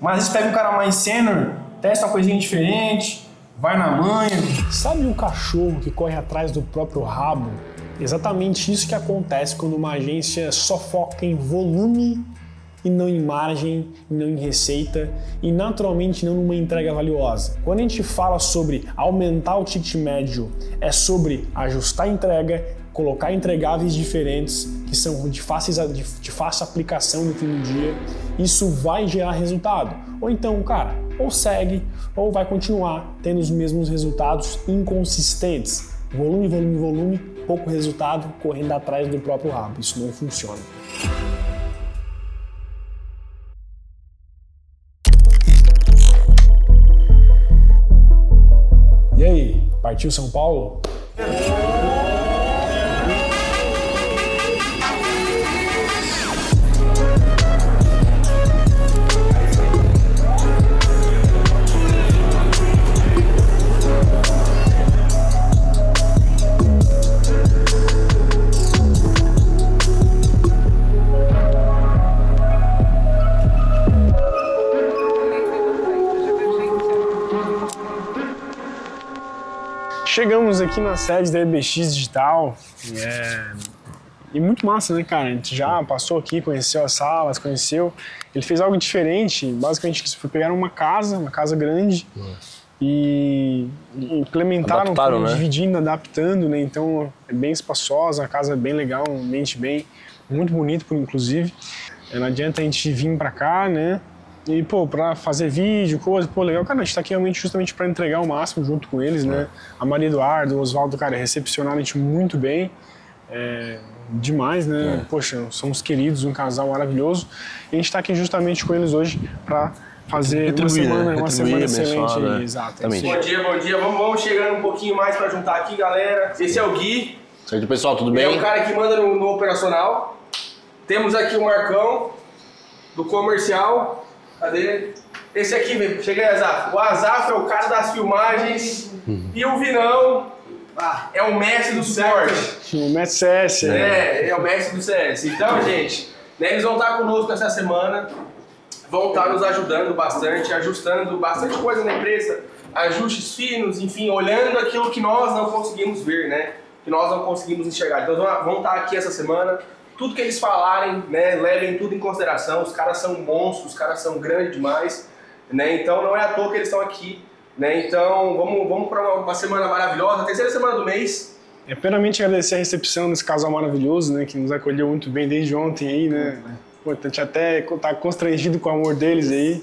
Mas às vezes pega um cara mais sênior, testa uma coisinha diferente, vai na manha. Sabe o cachorro que corre atrás do próprio rabo? Exatamente isso que acontece quando uma agência só foca em volume e não em margem, e não em receita e naturalmente não numa entrega valiosa. Quando a gente fala sobre aumentar o ticket médio, é sobre ajustar a entrega, colocar entregáveis diferentes que são de fácil aplicação no fim do dia. Isso vai gerar resultado. Ou então, cara, ou segue ou vai continuar tendo os mesmos resultados inconsistentes. Volume, pouco resultado, correndo atrás do próprio rabo. Isso não funciona. Partiu São Paulo? Chegamos aqui na sede da EBX Digital e muito massa, né, cara? A gente já passou aqui, conheceu as salas, Ele fez algo diferente, basicamente foi pegar uma casa grande e implementaram, adaptaram, né? Dividindo, adaptando, né? Então é bem espaçosa, a casa é bem legal, um ambiente muito bonito, inclusive. Não adianta a gente vir pra cá, né? E, pô, pra fazer vídeo, coisa, pô, legal. Cara, a gente tá aqui realmente justamente pra entregar o máximo junto com eles, né? A Maria Eduardo, o Oswaldo, cara, recepcionaram a gente muito bem. Demais, né? Poxa, somos queridos, um casal maravilhoso. E a gente tá aqui justamente com eles hoje pra fazer uma semana excelente. Né? Exatamente. Bom dia. Vamos chegando um pouquinho mais pra juntar aqui, galera. Esse é o Gui. Certo, pessoal, tudo bem? É o cara que manda no operacional. Temos aqui o Marcão, do comercial. Cadê? Esse aqui, velho. Chega aí, Azaf. O Azaf é o cara das filmagens. E o Vinão é o mestre do suporte. O mestre CS. É o mestre do CS. Então, gente, né, eles vão estar conosco essa semana. Vão estar nos ajudando bastante, ajustando bastante coisa na empresa. Ajustes finos, enfim, olhando aquilo que nós não conseguimos ver, né? Que nós não conseguimos enxergar. Então, vão estar aqui essa semana. Tudo que eles falarem, né, levem tudo em consideração. Os caras são monstros, os caras são grandes demais, né? Então não é à toa que eles estão aqui, né? Então vamos para uma semana maravilhosa, a terceira semana do mês. É plenamente agradecer a recepção desse casal maravilhoso, né, que nos acolheu muito bem desde ontem aí, né? Pô, a gente até tá constrangido com o amor deles aí.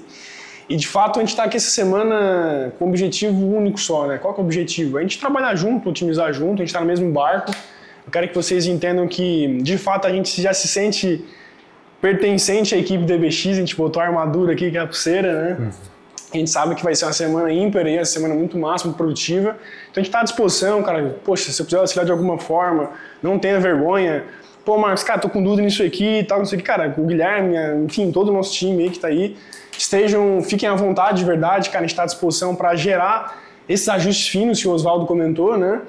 E de fato a gente está aqui essa semana com um objetivo único só, né? Qual que é o objetivo? A gente trabalhar junto, otimizar junto, a gente está no mesmo barco. Eu quero que vocês entendam que, de fato, a gente já se sente pertencente à equipe da EBX, a gente botou a armadura aqui, que é a pulseira, né? A gente sabe que vai ser uma semana ímpar aí, uma semana muito massa, muito produtiva. Então a gente está à disposição, cara. Poxa, se você puder auxiliar de alguma forma, não tenha vergonha. Pô, Marcos, cara, tô com dúvida nisso aqui e tal, não sei o que. Cara, o Guilherme, enfim, todo o nosso time aí que tá aí, fiquem à vontade de verdade, cara. A gente está à disposição para gerar esses ajustes finos que o Oswaldo comentou, né?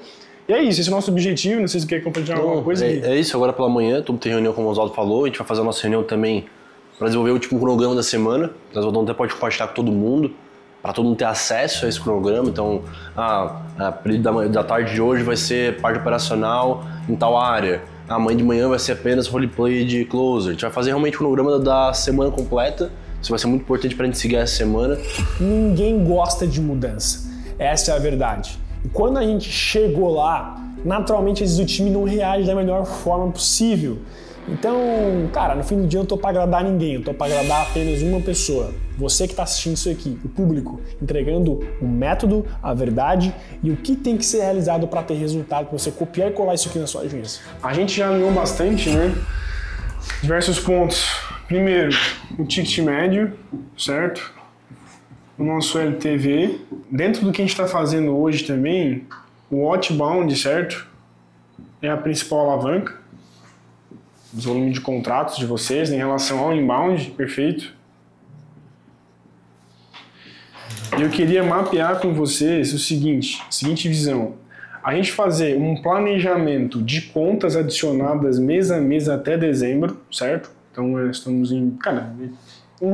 E é isso, esse é o nosso objetivo, não sei se você quer compartilhar alguma coisa. É isso, agora pela manhã, vamos ter reunião, como o Oswaldo falou, a gente vai fazer a nossa reunião também para desenvolver o último cronograma da semana. O Oswaldo até pode compartilhar com todo mundo, para todo mundo ter acesso a esse cronograma. Então, período da tarde de hoje vai ser parte operacional em tal área. Amanhã de manhã vai ser apenas roleplay de closer. A gente vai fazer realmente o cronograma da semana completa. Isso vai ser muito importante para a gente seguir essa semana. Ninguém gosta de mudança, essa é a verdade. E quando a gente chegou lá, naturalmente às vezes o time não reage da melhor forma possível. Então, cara, no fim do dia eu não tô para agradar ninguém, eu tô para agradar apenas uma pessoa. Você que está assistindo isso aqui, o público, entregando o método, a verdade e o que tem que ser realizado para ter resultado, para você copiar e colar isso aqui na sua agência. A gente já alinhou bastante, né? Diversos pontos. Primeiro, o ticket médio, certo? O nosso LTV. Dentro do que a gente está fazendo hoje também, o outbound, certo? É a principal alavanca dos volumes de contratos de vocês, né, em relação ao inbound, perfeito. E eu queria mapear com vocês a seguinte visão. A gente fazer um planejamento de contas adicionadas mês a mês até dezembro, certo? Então estamos em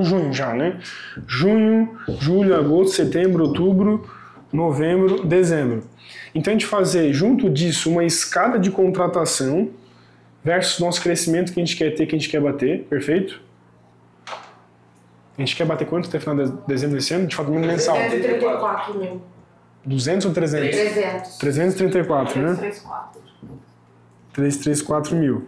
junho já, né? Junho, julho, agosto, setembro, outubro, novembro, dezembro. Então a gente fazer junto disso uma escada de contratação versus nosso crescimento que a gente quer ter, que a gente quer bater, perfeito? A gente quer bater quanto até final de dezembro desse ano? De faturamento mensal. 334 mil. 200 ou 300? 300. 334, né? 334 mil.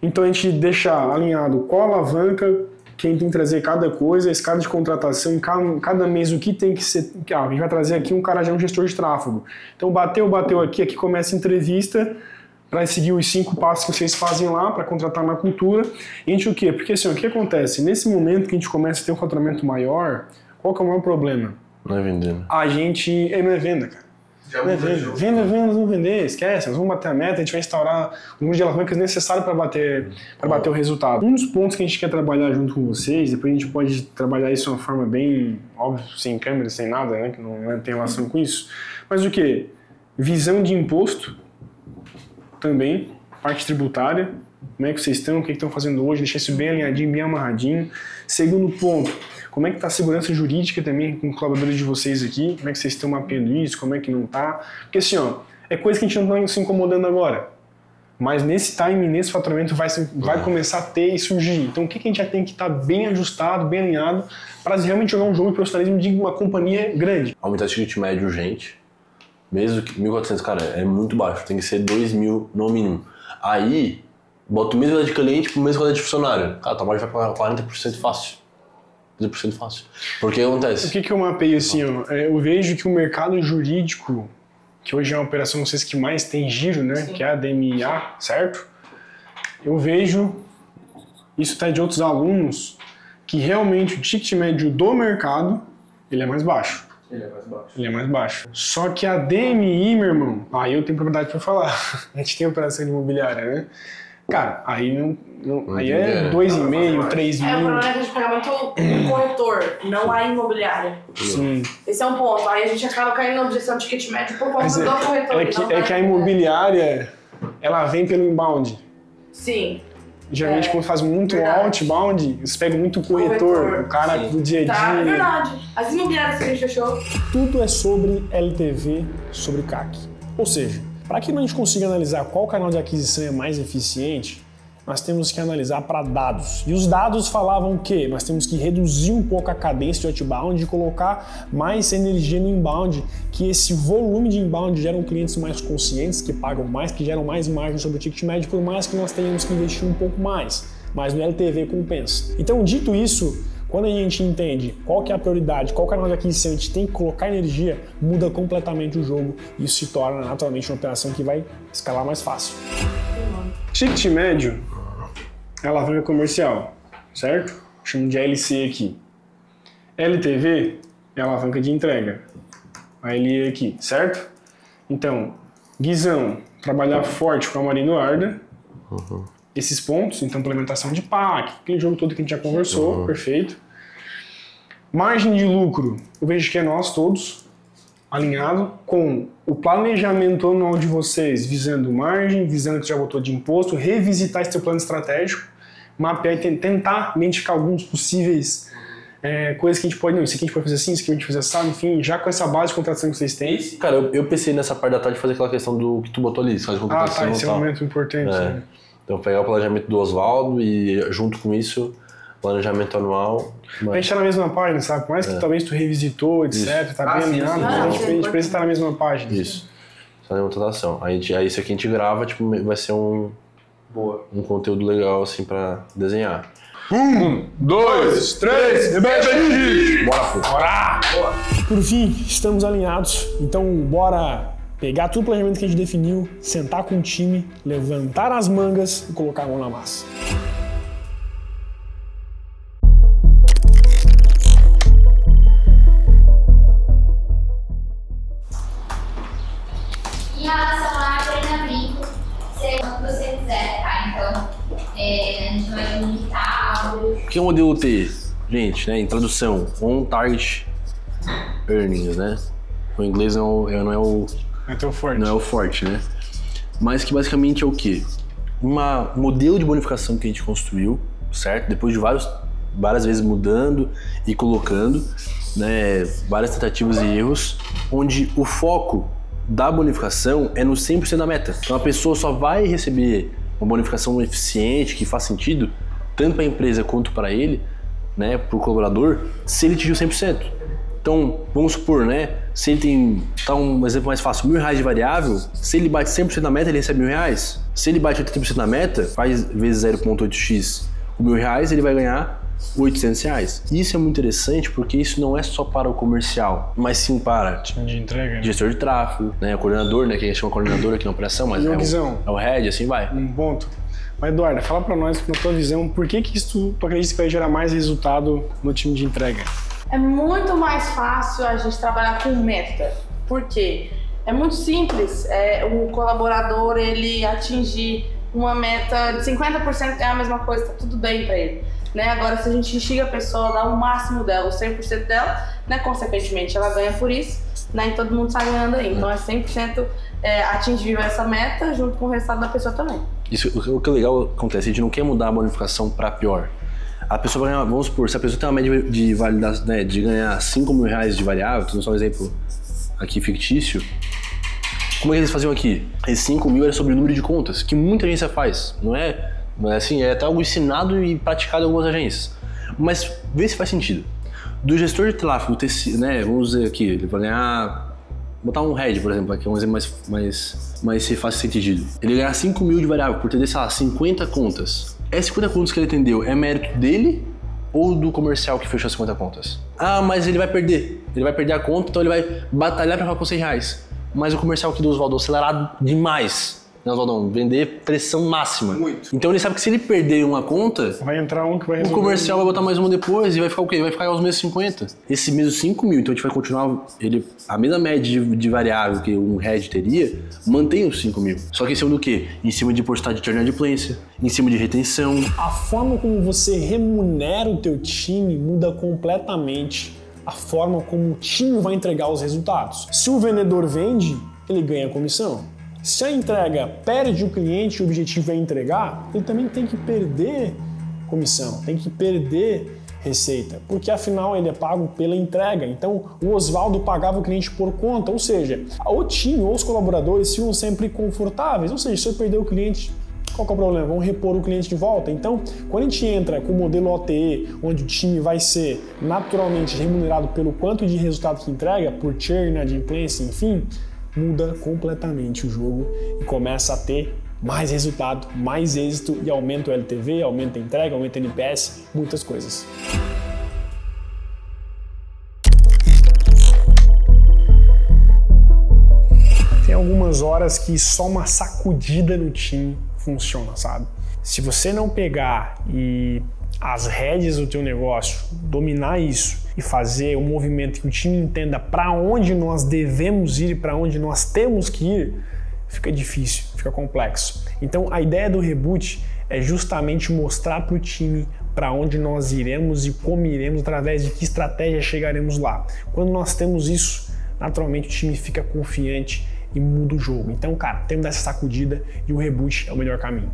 Então a gente deixar alinhado qual alavanca, quem tem que trazer cada coisa, a escada de contratação, cada mês o que tem que ser. A gente vai trazer aqui um cara já um gestor de tráfego. Então bateu aqui começa a entrevista para seguir os 5 passos que vocês fazem lá para contratar na cultura. E a gente o quê? Porque assim, o que acontece? Nesse momento que a gente começa a ter um faturamento maior, qual que é o maior problema? Não é vender, né? Não é venda, cara. Venda, não vender, esquece. Nós vamos bater a meta, a gente vai instaurar o número de alavancas necessário para bater o resultado. Um dos pontos que a gente quer trabalhar junto com vocês, depois a gente pode trabalhar isso de uma forma bem óbvia, sem câmera, sem nada, né, que não tem relação com isso. Mas o quê? Visão de imposto também, parte tributária, como é que vocês estão, o que estão fazendo hoje, deixar isso bem alinhadinho, bem amarradinho. Segundo ponto, como é que está a segurança jurídica também com os colaboradores de vocês aqui, como é que vocês estão mapeando isso, como é que não está. Porque assim, ó, é coisa que a gente não está se incomodando agora, mas nesse time, nesse faturamento vai começar a ter e surgir. Então o que a gente já tem que estar bem ajustado, bem alinhado, para realmente jogar um jogo de profissionalismo de uma companhia grande. Aumentar o ticket médio urgente, mesmo que 1.400, cara, é muito baixo, tem que ser 2.000 no mínimo. Aí, bota o mesmo quantidade de cliente pro mesmo quantidade de funcionário. Cara, tua margem vai para 40% fácil. 30% fácil. Porque o que acontece? O que eu mapeio assim, ó, eu vejo que o mercado jurídico, que hoje é uma operação, não sei se que mais tem giro, né? Sim. Que é a DMA, certo? Eu vejo, isso tá de outros alunos, que realmente o ticket médio do mercado, ele é mais baixo. Ele é mais baixo. Só que a DMI, meu irmão, aí eu tenho propriedade para falar. A gente tem operação imobiliária, né? Cara, aí aí é 2,5, 3 mil. O problema é que a gente paga muito o corretor, não a imobiliária. Sim. Esse é um ponto. Aí a gente acaba caindo na objeção de ticket médio por conta do corretor. É que a imobiliária, ela vem pelo inbound. Sim. Geralmente quando faz muito outbound, você pega muito corretor, o cara do dia a dia. Tá, é verdade. As imobiliárias que a gente fechou. Tudo é sobre LTV, sobre CAC. Ou seja, para que a gente consiga analisar qual canal de aquisição é mais eficiente, nós temos que analisar para dados. E os dados falavam que nós temos que reduzir um pouco a cadência de outbound e colocar mais energia no inbound, que esse volume de inbound geram clientes mais conscientes, que pagam mais, que geram mais margem sobre o ticket médio, por mais que nós tenhamos que investir um pouco mais. Mas no LTV compensa. Então, dito isso, quando a gente entende qual que é a prioridade, qual canal de aquisição a gente tem que colocar energia, muda completamente o jogo e isso se torna naturalmente uma operação que vai escalar mais fácil. Ticket médio é alavanca comercial, certo? Chamo de LC aqui. LTV é alavanca de entrega. A LE aqui, certo? Então, Guizão, trabalhar forte com a Marino Arda. Esses pontos, então implementação de PAC, aquele jogo todo que a gente já conversou, perfeito. Margem de lucro, eu vejo que é nós todos, alinhado com o planejamento anual de vocês, visando margem, visando que já botou de imposto, revisitar esse seu plano estratégico, mapear e tentar identificar alguns possíveis coisas que a gente pode, não, isso aqui a gente pode fazer assim, isso aqui a gente pode fazer assim, enfim, já com essa base de contratação que vocês têm. Cara, eu pensei nessa parte da tarde de fazer aquela questão do que tu botou ali, faz contratação. Esse é um momento importante. Né? Então pegar o planejamento do Oswaldo e junto com isso, planejamento anual. A gente tá na mesma página, sabe? Por mais que talvez tu revisitou, etc, isso. Tá bem alinhado, a gente precisa estar na mesma página. Isso. Só na contratação. Aí isso aqui a gente grava, tipo, vai ser um conteúdo legal, assim, pra desenhar. 1, 2, 3, bora! Por fim, estamos alinhados, então bora pegar todo o planejamento que a gente definiu, sentar com o time, levantar as mangas e colocar a mão na massa. Em relação a treinamento, seja o que você quiser, tá? Então, a gente vai limitar algo. O que é o modelo T? Gente, né, em tradução, On Target Earnings, né? O inglês não é o forte, né? Mas que basicamente é o quê? Um modelo de bonificação que a gente construiu, certo? Depois de várias vezes mudando e colocando, né, várias tentativas e erros, onde o foco da bonificação é no 100% da meta. Então a pessoa só vai receber uma bonificação eficiente, que faz sentido, tanto para a empresa quanto para ele, né, para o colaborador, se ele atingir 100%. Então, vamos supor, né, se ele tem, tá um exemplo mais fácil, R$1.000 de variável, se ele bate 100% na meta, ele recebe R$1.000. Se ele bate 80% na meta, faz vezes 0,8x o R$1.000, ele vai ganhar R$800. Isso é muito interessante porque isso não é só para o comercial, mas sim para time de entrega, gestor de tráfego, né, o coordenador, né, que a gente chama coordenador aqui na operação, mas é o head, assim vai. Um ponto. Mas Eduardo, fala para nós, na tua visão, por que isso tu acredita que vai gerar mais resultado no time de entrega? É muito mais fácil a gente trabalhar com meta. Por quê? É muito simples. O colaborador, ele atingir uma meta de 50% é a mesma coisa, tá tudo bem para ele. Né? Agora, se a gente instiga a pessoa a dar o máximo dela, o 100% dela, né? Consequentemente, ela ganha por isso, né? E todo mundo sai ganhando aí. Então, é 100% atingível essa meta junto com o resultado da pessoa também. Isso, o que é legal acontece, a gente não quer mudar a bonificação para pior. A pessoa vai ganhar, vamos supor, se a pessoa tem uma média de validação, né, de ganhar R$5.000 de variável, tô dando só um exemplo aqui fictício, como é que eles faziam aqui? Esses 5.000 era sobre o número de contas, que muita agência faz, não é assim, é até algo ensinado e praticado em algumas agências. Mas vê se faz sentido. Do gestor de tráfego, né, vamos dizer aqui, ele vai ganhar, botar um head, por exemplo, aqui é um exemplo mais fácil de ser entendido. Ele ganhar 5.000 de variável por ter, sei lá, 50 contas. Essas 50 contas que ele atendeu é mérito dele ou do comercial que fechou as 50 contas? Ah, mas ele vai perder. Ele vai perder a conta, então ele vai batalhar para falar com R$100. Mas o comercial aqui do Oswaldo acelerado demais. Né, Oswaldão? Vender pressão máxima. Muito. Então ele sabe que se ele perder uma conta, vai entrar um que vai resolver. O comercial vai botar mais uma depois e vai ficar o quê? Vai ficar os mesmos 50. Esse mesmo 5.000, então a gente vai continuar. A mesma média de variável que um head teria, mantém os 5.000. Só que em cima do quê? Em cima de porcentagem de churn adimplência, em cima de retenção. A forma como você remunera o teu time muda completamente a forma como o time vai entregar os resultados. Se o vendedor vende, ele ganha comissão. Se a entrega perde o cliente e o objetivo é entregar, ele também tem que perder comissão, tem que perder receita, porque afinal ele é pago pela entrega. Então o Oswaldo pagava o cliente por conta, ou seja, o time ou os colaboradores ficam sempre confortáveis, ou seja, se eu perder o cliente, qual que é o problema? Vamos repor o cliente de volta. Então, quando a gente entra com o modelo OTE, onde o time vai ser naturalmente remunerado pelo quanto de resultado que entrega, por churn, adimplência, enfim, muda completamente o jogo e começa a ter mais resultado, mais êxito e aumenta o LTV, aumenta a entrega, aumenta o NPS, muitas coisas. Tem algumas horas que só uma sacudida no time funciona, sabe? Se você não pegar e as rédeas do teu negócio, dominar isso e fazer um movimento que o time entenda para onde nós devemos ir e para onde nós temos que ir, fica difícil, fica complexo. Então a ideia do reboot é justamente mostrar para o time para onde nós iremos e como iremos, através de que estratégia chegaremos lá. Quando nós temos isso, naturalmente o time fica confiante e muda o jogo. Então, cara, temos essa sacudida e o reboot é o melhor caminho.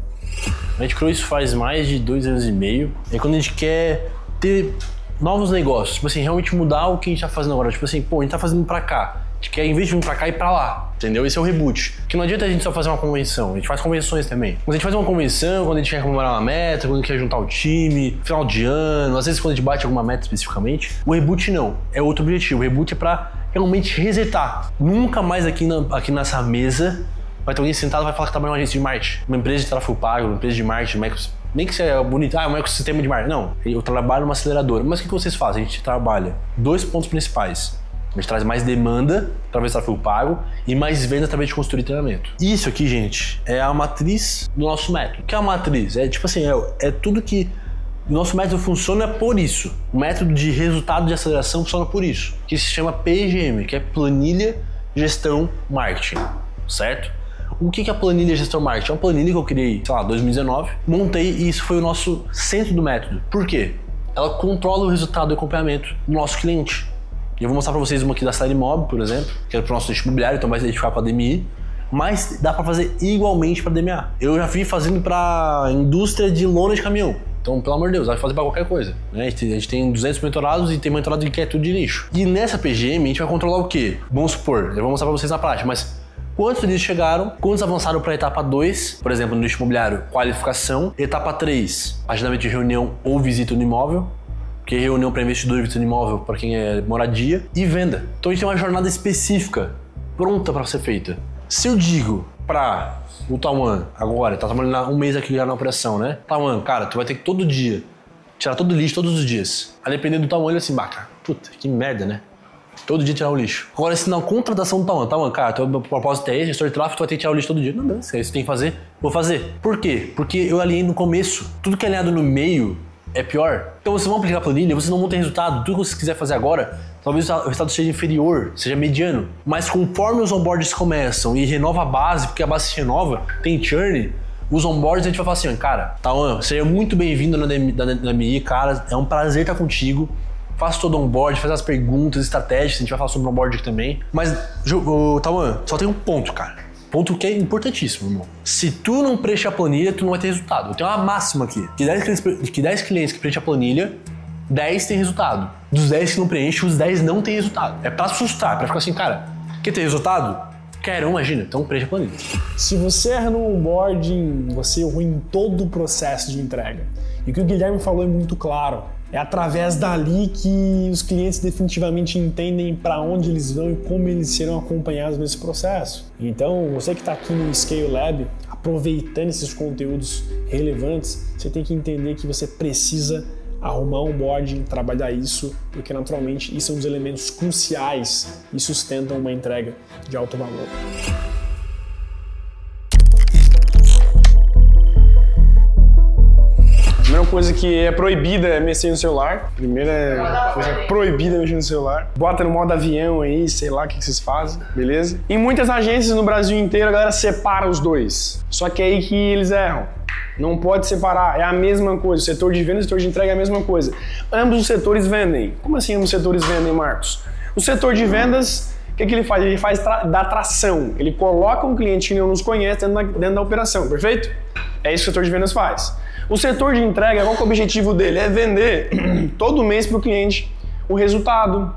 A gente criou isso faz mais de 2 anos e meio. É quando a gente quer ter novos negócios, tipo assim, realmente mudar o que a gente tá fazendo agora. Tipo assim, pô, a gente tá fazendo pra cá. A gente quer, em vez de vir pra cá, ir pra lá. Entendeu? Esse é o reboot. Porque não adianta a gente só fazer uma convenção. A gente faz convenções também. Quando a gente faz uma convenção, quando a gente quer comemorar uma meta, quando a gente quer juntar o time, final de ano, às vezes quando a gente bate alguma meta especificamente. O reboot não. É outro objetivo. O reboot é pra realmente resetar. Nunca mais aqui nessa mesa vai ter alguém sentado e vai falar que trabalha em uma agência de marketing, uma empresa de tráfego pago, uma empresa de marketing, nem que seja bonito, um ecossistema de marketing. Não, eu trabalho numa aceleradora. Mas o que vocês fazem? A gente trabalha 2 pontos principais. A gente traz mais demanda através do tráfego pago e mais venda através de consultoria e treinamento. Isso aqui, gente, é a matriz do nosso método. O que é a matriz? É tipo assim, é tudo que o nosso método funciona por isso. O método de resultado de aceleração funciona por isso. Que se chama PGM, que é Planilha Gestão Marketing, certo? O que é a planilha gestão marketing? É uma planilha que eu criei, sei lá, em 2019, montei e isso foi o nosso centro do método. Por quê? Ela controla o resultado do acompanhamento do nosso cliente. E eu vou mostrar para vocês uma aqui da série Mob, por exemplo, que é para o nosso nicho imobiliário, então vai se identificar com a DMI, mas dá para fazer igualmente para DMA. Eu já vi fazendo para indústria de lona de caminhão. Então, pelo amor de Deus, vai fazer para qualquer coisa. Né? A gente tem 200 mentorados e tem mentorado que é tudo de nicho. E nessa PGM a gente vai controlar o quê? Vamos supor, eu vou mostrar para vocês na prática, mas quantos deles chegaram, quantos avançaram para a etapa 2, por exemplo, no nicho imobiliário, qualificação, etapa 3, agendamento de reunião ou visita no imóvel, que é reunião para investidor e visita no imóvel para quem é moradia, e venda. Então a gente tem uma jornada específica, pronta para ser feita. Se eu digo para o Tauan, agora, tá trabalhando um mês aqui já na operação, né? Tauan, cara, tu vai ter que todo dia tirar todo o lixo todos os dias. A depender do Tauan, ele assim, cara, puta, que merda, né? Todo dia tirar o lixo. Agora, se na contratação do Tauan, cara, teu propósito é esse, gestor de tráfego, tu vai ter que tirar o lixo todo dia. Não, beleza, é isso que tem que fazer, vou fazer. Por quê? Porque eu alinhei no começo. Tudo que é alinhado no meio é pior. Então vocês vão aplicar a planilha, vocês não vão ter resultado. Tudo que você quiser fazer agora, talvez o resultado seja inferior, seja mediano. Mas conforme os onboards começam e renova a base, porque a base se renova, tem churn, os onboards a gente vai falar assim, cara, Tauan, seja muito bem-vindo na DMI, cara, é um prazer estar contigo. Faça todo o onboard, faz as perguntas estratégicas, a gente vai falar sobre o onboard aqui também. Mas, Tauan, só tem um ponto, cara. Ponto que é importantíssimo, irmão. Se tu não preenche a planilha, tu não vai ter resultado. Eu tenho uma máxima aqui. De 10 clientes que preenchem a planilha, 10 tem resultado. Dos 10 que não preenchem, os 10 não tem resultado. É pra assustar, pra ficar assim, cara, quer ter resultado? Quero, imagina. Então preenche a planilha. Se você erra no onboarding, você errou em todo o processo de entrega. E o que o Guilherme falou é muito claro. É através dali que os clientes definitivamente entendem para onde eles vão e como eles serão acompanhados nesse processo. Então, você que está aqui no Scale Lab, aproveitando esses conteúdos relevantes, você tem que entender que você precisa arrumar um onboarding, trabalhar isso, porque naturalmente isso é um dos elementos cruciais e sustentam uma entrega de alto valor. A primeira coisa que é proibida é mexer no celular. Primeira coisa proibida é mexer no celular. Bota no modo avião aí, sei lá o que vocês fazem, beleza? Em muitas agências no Brasil inteiro a galera separa os dois. Só que é aí que eles erram. Não pode separar, é a mesma coisa. O setor de venda e o setor de entrega é a mesma coisa. Ambos os setores vendem. Como assim ambos os setores vendem, Marcos? O setor de vendas, o que ele faz? Ele faz da tração. Ele coloca um cliente que não nos conhece dentro da operação, perfeito? É isso que o setor de vendas faz. O setor de entrega, qual que é o objetivo dele? É vender todo mês para o cliente o resultado,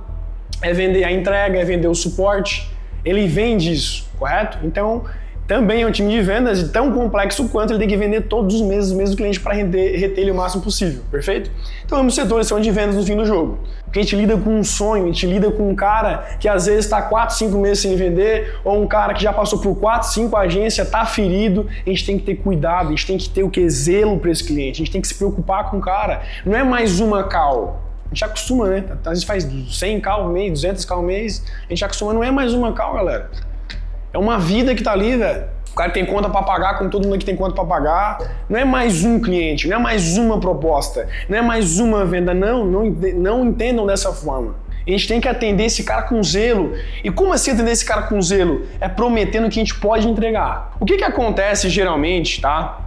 é vender a entrega, é vender o suporte. Ele vende isso, correto? Então, também é um time de vendas e tão complexo quanto ele tem que vender todos os meses o mesmo cliente para reter ele o máximo possível, perfeito? Então, ambos os setores são de vendas no fim do jogo. Porque a gente lida com um sonho, a gente lida com um cara que às vezes está 4, 5 meses sem vender, ou um cara que já passou por 4, 5 agências, está ferido. A gente tem que ter cuidado, a gente tem que ter o que? Zelo para esse cliente, a gente tem que se preocupar com o cara. Não é mais uma call. A gente acostuma, né? Às vezes faz 100 call no mês, 200 call no mês, a gente acostuma, não é mais uma call, galera. É uma vida que tá ali, velho. O cara tem conta para pagar, com todo mundo que tem conta para pagar. Não é mais um cliente, não é mais uma proposta, não é mais uma venda. Não entendam dessa forma. A gente tem que atender esse cara com zelo. E como assim atender esse cara com zelo? É prometendo que a gente pode entregar. O que acontece geralmente, tá?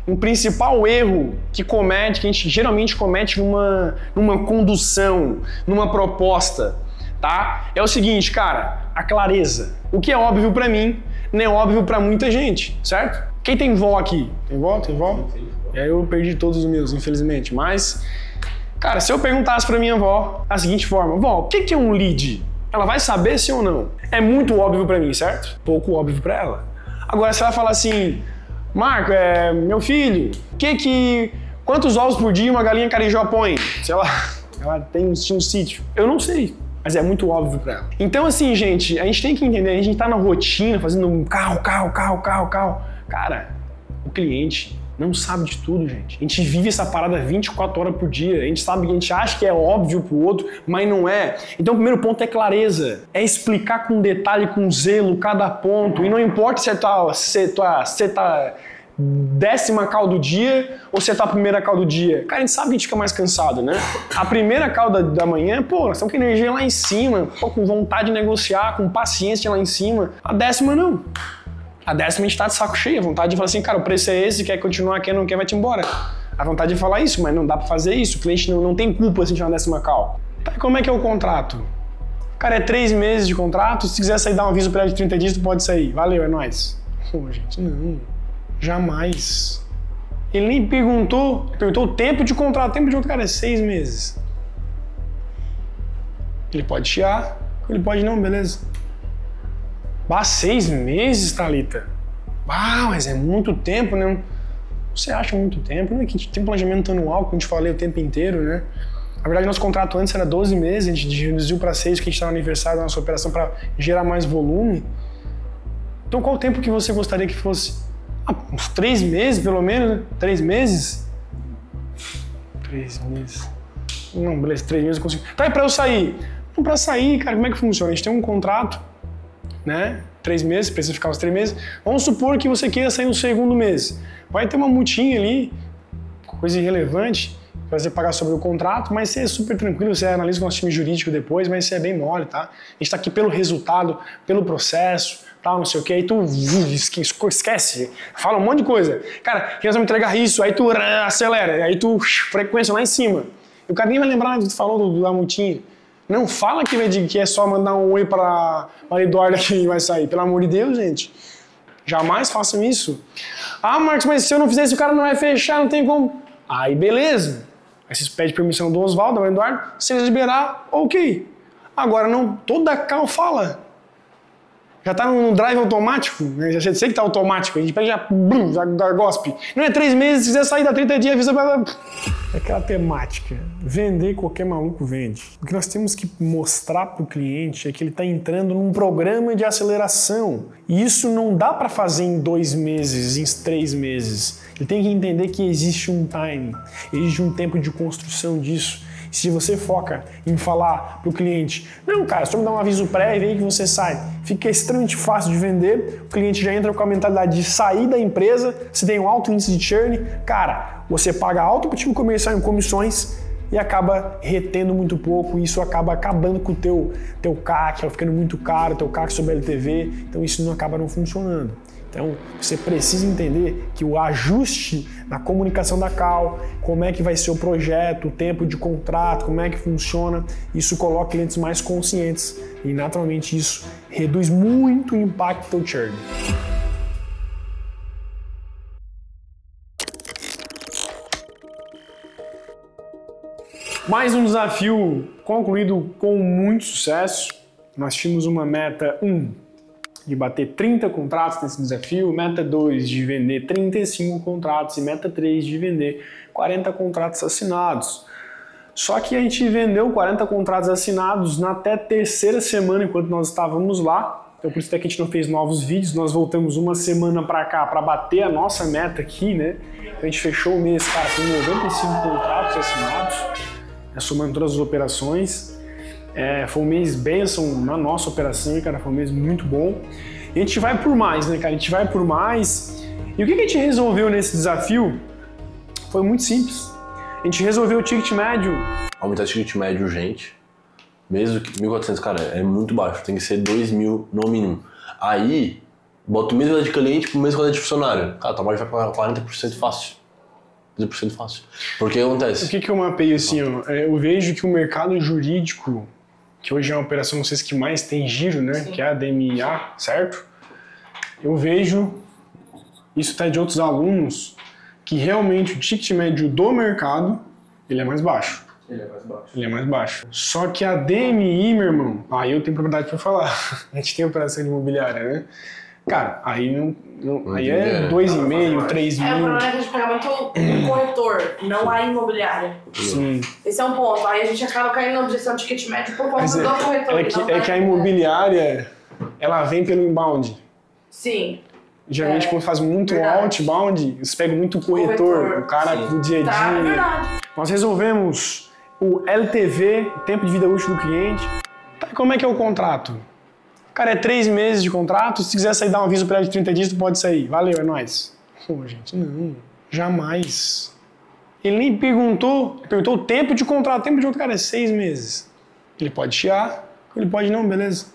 Um principal erro que a gente geralmente comete numa condução, numa proposta, tá? É o seguinte, cara, a clareza. O que é óbvio pra mim, não é óbvio pra muita gente, certo? Quem tem vó aqui? Tem vó? Tem vó? E aí eu perdi todos os meus, infelizmente. Mas, cara, se eu perguntasse pra minha avó da seguinte forma, vó, o que é um lead? Ela vai saber sim ou não? É muito óbvio pra mim, certo? Pouco óbvio pra ela. Agora, se ela falar assim, Marco, meu filho, quantos ovos por dia uma galinha carijó põe? Sei lá, ela tem um sítio. Eu não sei. Mas é muito óbvio pra ela. Então, assim, gente, a gente tem que entender, a gente tá na rotina, fazendo um carro. Cara, o cliente não sabe de tudo, gente. A gente vive essa parada 24 horas por dia. A gente sabe que a gente acha que é óbvio pro outro, mas não é. Então, o primeiro ponto é clareza. É explicar com detalhe, com zelo, cada ponto. E não importa se tá 10ª call do dia ou você tá a primeira call do dia. Cara, a gente sabe que a gente fica mais cansado, né? A primeira call da manhã, pô, nós estamos com energia lá em cima, pô, com vontade de negociar, com paciência lá em cima. A 10ª não. A 10ª a gente tá de saco cheio, a vontade de falar assim, cara, o preço é esse, quer continuar, quer não quer, vai-te embora. A vontade de falar isso, mas não dá pra fazer isso, o cliente não tem culpa se a gente na 10ª call. Tá, e como é que é o contrato? Cara, é 3 meses de contrato, se quiser sair dar um aviso pra ela de 30 dias, tu pode sair. Valeu, é nóis. Pô, gente, não. Jamais. Ele nem perguntou o tempo de contrato. O tempo de contrato, cara, é 6 meses. Ele pode chiar, ele pode não, beleza. 6 meses, Thalita? Mas é muito tempo, né? Você acha muito tempo, né? Que a gente tem um planejamento anual, como a gente falei o tempo inteiro, né? Na verdade, nosso contrato antes era 12 meses, a gente reduziu para 6, porque a gente está no aniversário da nossa operação para gerar mais volume. Então, qual o tempo que você gostaria que fosse? Uns 3 meses, pelo menos, né? 3 meses? 3 meses. Não, beleza, 3 meses eu consigo. Tá, e pra eu sair? Não, pra sair, cara, como é que funciona? A gente tem um contrato, né? 3 meses, precisa ficar os 3 meses. Vamos supor que você queira sair no 2º mês. Vai ter uma multinha ali, coisa irrelevante, fazer pagar sobre o contrato, mas você é super tranquilo, você analisa com o nosso time jurídico depois, mas você é bem mole, tá? A gente tá aqui pelo resultado, pelo processo, tal, não sei o que, aí tu esquece, fala um monte de coisa. Cara, que nós vamos entregar isso, aí tu acelera, aí tu frequência lá em cima. E o cara nem vai lembrar do que tu falou da multinha. Não fala que é só mandar um oi pra Eduarda que vai sair, pelo amor de Deus, gente. Jamais façam isso. Ah, Marcos, mas se eu não fizer isso, o cara não vai fechar, não tem como. Aí beleza. Aí vocês pedem permissão do Oswaldo, do Eduardo, se eles liberar, ok. Agora não, toda cal fala. Já tá no drive automático, né? Já sei que tá automático, a gente pega já gospe. Não é 3 meses, se quiser sair da 30 dias, avisa pra... É aquela temática, vender qualquer maluco vende. O que nós temos que mostrar pro cliente é que ele tá entrando num programa de aceleração. E isso não dá para fazer em 2 meses, em 3 meses. Ele tem que entender que existe um time, existe um tempo de construção disso. Se você foca em falar pro cliente, não, cara, só me dá um aviso prévio aí que você sai, fica extremamente fácil de vender, o cliente já entra com a mentalidade de sair da empresa, se tem um alto índice de churn, cara, você paga alto pro time comercial em comissões e acaba retendo muito pouco, e isso acaba acabando com o teu CAC, ficando muito caro, teu CAC sobre LTV, então isso não acaba não funcionando. Então, você precisa entender que o ajuste na comunicação da call, como é que vai ser o projeto, o tempo de contrato, como é que funciona, isso coloca clientes mais conscientes e, naturalmente, isso reduz muito o impacto do teu churn. Mais um desafio concluído com muito sucesso. Nós tínhamos uma meta 1. De bater 30 contratos nesse desafio, meta 2 de vender 35 contratos e meta 3 de vender 40 contratos assinados. Só que a gente vendeu 40 contratos assinados na até 3ª semana enquanto nós estávamos lá. Então por isso até que a gente não fez novos vídeos, nós voltamos uma semana para cá para bater a nossa meta aqui, né? Então a gente fechou o mês, cara, com 95 contratos assinados, somando todas as operações. Foi um mês bênção na nossa operação, cara, foi um mês muito bom. E a gente vai por mais, né, cara? A gente vai por mais. E o que a gente resolveu nesse desafio foi muito simples. A gente resolveu o ticket médio. Aumentar o ticket médio urgente. Mesmo que 1.400, cara, é muito baixo. Tem que ser 2.000 no mínimo. Aí, bota o mesmo de cliente pro mesmo de funcionário. Cara, tua margem vai para 40% fácil. 30% fácil. Porque acontece? O que eu mapeio assim, ó? Eu vejo que o mercado jurídico, que hoje é uma operação, não sei se que mais tem giro, né? Sim. Que é a DMA, certo? Eu vejo, isso tá de outros alunos, que realmente o ticket médio do mercado, ele é mais baixo. Ele é mais baixo. Ele é mais baixo. Só que a DMI, meu irmão, aí eu tenho propriedade para falar. A gente tem operação de imobiliária, né? Cara, aí aí é 2,5, 3 mil. O problema é que a gente paga muito o corretor, não a imobiliária. Sim. Esse é um ponto. Aí a gente acaba caindo na objeção de ticket médio por conta do corretor. É que a imobiliária, ela vem pelo inbound. Sim. Geralmente, quando faz muito outbound, você pega muito corretor, o cara do dia a dia. Tá, é verdade. Nós resolvemos o LTV, tempo de vida útil do cliente. Tá, como é que é o contrato? Cara, é 3 meses de contrato, se quiser sair dar um aviso prévio de 30 dias, tu pode sair. Valeu, é nóis. Pô, gente, não. Jamais. Ele nem perguntou o tempo de contrato. O tempo de contrato, cara, é 6 meses. Ele pode chiar, ele pode não, beleza.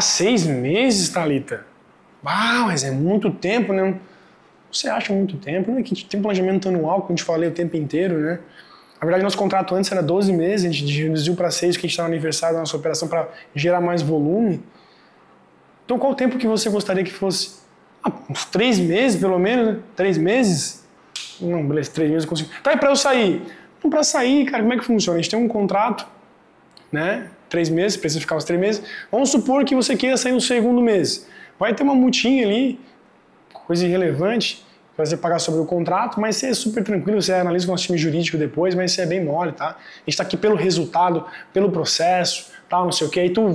6 meses, Thalita? Mas é muito tempo, né? Você acha muito tempo, né? Que a gente tem planejamento anual, como eu te falei o tempo inteiro, né? Na verdade, nosso contrato antes era 12 meses, a gente reduziu para 6, que a gente está no aniversário da nossa operação para gerar mais volume. Então, qual o tempo que você gostaria que fosse? Uns 3 meses, pelo menos, né? 3 meses? Não, beleza, 3 meses eu consigo. Tá, e para eu sair? Então, para sair, cara, como é que funciona? A gente tem um contrato, né? 3 meses, precisa ficar os 3 meses. Vamos supor que você queira sair no 2º mês. Vai ter uma multinha ali, coisa irrelevante, vai você pagar sobre o contrato, mas você é super tranquilo, você analisa com o nosso time jurídico depois, mas você é bem mole, tá? A gente tá aqui pelo resultado, pelo processo, tal, não sei o que, aí tu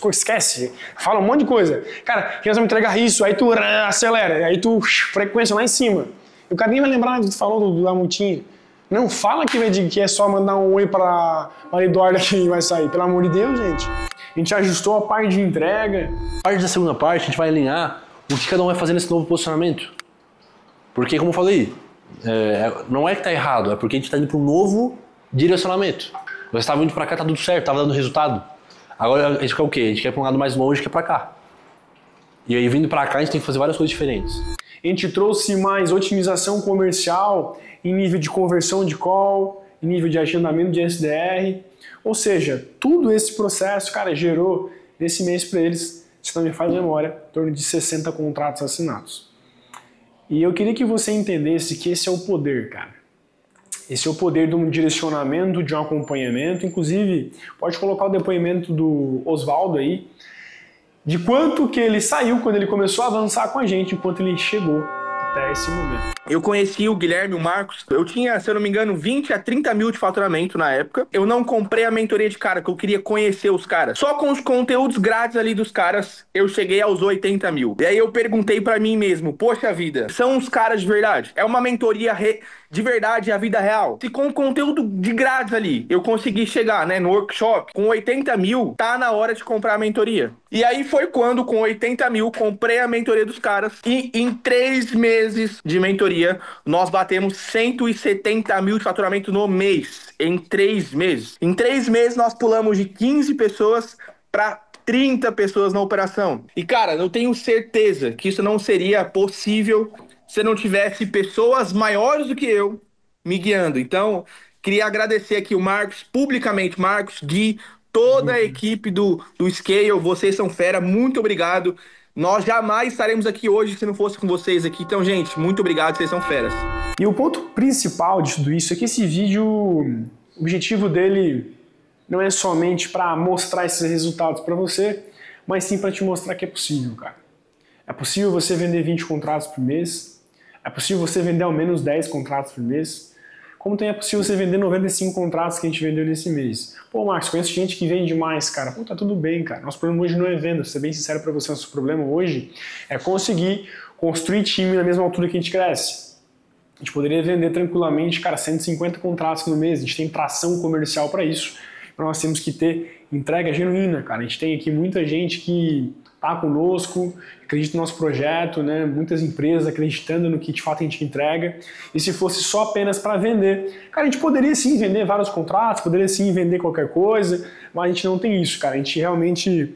esquece, fala um monte de coisa. Cara, que nós vamos entregar isso, aí tu acelera, aí tu frequência lá em cima. E o cara nem vai lembrar do que tu falou da multinha. Não fala que é só mandar um oi pra Eduarda que vai sair, pelo amor de Deus, gente. A gente ajustou a parte de entrega. A parte da segunda parte, a gente vai alinhar o que cada um vai fazer nesse novo posicionamento. Porque, como eu falei, não é que tá errado, é porque a gente tá indo para um novo direcionamento. Você estava indo para cá, tá tudo certo, tava dando resultado. Agora a gente quer o quê? A gente quer para um lado mais longe que é para cá. E aí vindo para cá a gente tem que fazer várias coisas diferentes. A gente trouxe mais otimização comercial em nível de conversão de call, em nível de agendamento de SDR. Ou seja, tudo esse processo, cara, gerou nesse mês para eles, se não me falha a memória, em torno de 60 contratos assinados. E eu queria que você entendesse que esse é o poder, cara. Esse é o poder de um direcionamento, de um acompanhamento. Inclusive, pode colocar o depoimento do Oswaldo aí, de quanto que ele saiu quando ele começou a avançar com a gente, enquanto ele chegou até esse momento. Eu conheci o Guilherme, o Marcos, eu tinha, se eu não me engano, 20 a 30 mil de faturamento na época. Eu não comprei a mentoria de cara, porque eu queria conhecer os caras. Só com os conteúdos grátis ali dos caras, eu cheguei aos 80 mil. E aí eu perguntei pra mim mesmo, poxa vida, são os caras de verdade? É uma mentoria de verdade, a vida real? Se com conteúdo de grátis ali, eu consegui chegar, né, no workshop, com 80 mil, tá na hora de comprar a mentoria. E aí foi quando, com 80 mil, comprei a mentoria dos caras e em 3 meses de mentoria, nós batemos 170 mil de faturamento no mês, em 3 meses. Em 3 meses, nós pulamos de 15 pessoas para 30 pessoas na operação. E, cara, eu tenho certeza que isso não seria possível se não tivesse pessoas maiores do que eu me guiando. Então, queria agradecer aqui o Marcos, publicamente, Marcos, Gui, toda a equipe do Scale, vocês são fera, muito obrigado. Nós jamais estaremos aqui hoje se não fosse com vocês aqui. Então, gente, muito obrigado, vocês são feras. E o ponto principal de tudo isso é que esse vídeo, o objetivo dele não é somente para mostrar esses resultados para você, mas sim para te mostrar que é possível, cara. É possível você vender 20 contratos por mês, é possível você vender ao menos 10 contratos por mês, como também é possível você vender 95 contratos que a gente vendeu nesse mês. Pô, Marcos, conheço gente que vende mais, cara. Pô, tá tudo bem, cara. Nosso problema hoje não é venda. Vou ser bem sincero pra você, nosso problema hoje é conseguir construir time na mesma altura que a gente cresce. A gente poderia vender tranquilamente, cara, 150 contratos no mês. A gente tem tração comercial para isso. Nós temos que ter entrega genuína, cara. A gente tem aqui muita gente que tá conosco, acredita no nosso projeto, né? Muitas empresas acreditando no que de fato a gente entrega. E se fosse só apenas para vender, cara, a gente poderia sim vender vários contratos, poderia sim vender qualquer coisa, mas a gente não tem isso, cara. A gente realmente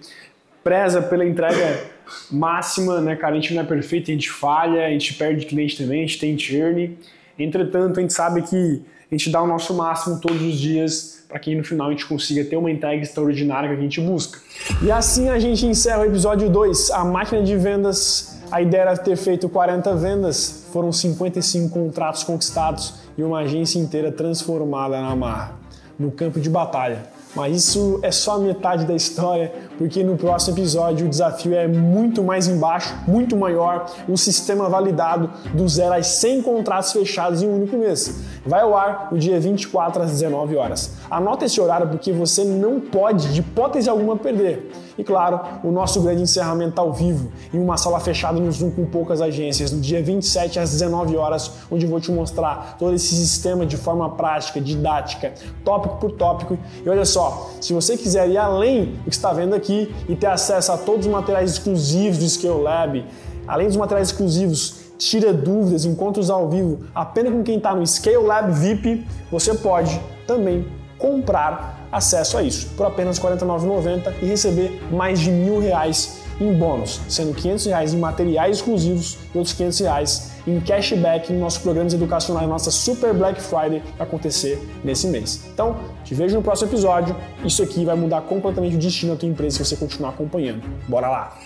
preza pela entrega máxima, né, cara? A gente não é perfeito, a gente falha, a gente perde cliente também, a gente tem churn. Entretanto, a gente sabe que a gente dá o nosso máximo todos os dias para que no final a gente consiga ter uma entrega extraordinária que a gente busca. E assim a gente encerra o episódio 2, a máquina de vendas. A ideia era ter feito 40 vendas, foram 55 contratos conquistados e uma agência inteira transformada na marra, no campo de batalha. Mas isso é só a metade da história, porque no próximo episódio o desafio é muito mais embaixo, muito maior, um sistema validado do 0 a 100 contratos fechados em um único mês. Vai ao ar no dia 24 às 19 horas. Anota esse horário porque você não pode, de hipótese alguma, perder. E claro, o nosso grande encerramento ao vivo, em uma sala fechada no Zoom com poucas agências, no dia 27 às 19 horas, onde eu vou te mostrar todo esse sistema de forma prática, didática, tópico por tópico. E olha só, se você quiser ir além do que está vendo aqui e ter acesso a todos os materiais exclusivos do Scale Lab, além dos materiais exclusivos, tira dúvidas, encontros ao vivo, apenas com quem está no Scale Lab VIP, você pode também comprar acesso a isso por apenas R$ 49,90 e receber mais de R$1.000 em bônus, sendo R$500 em materiais exclusivos e outros R$500 em cashback no nosso programa educacional, nossa Super Black Friday, que vai acontecer nesse mês. Então, te vejo no próximo episódio. Isso aqui vai mudar completamente o destino da tua empresa se você continuar acompanhando. Bora lá!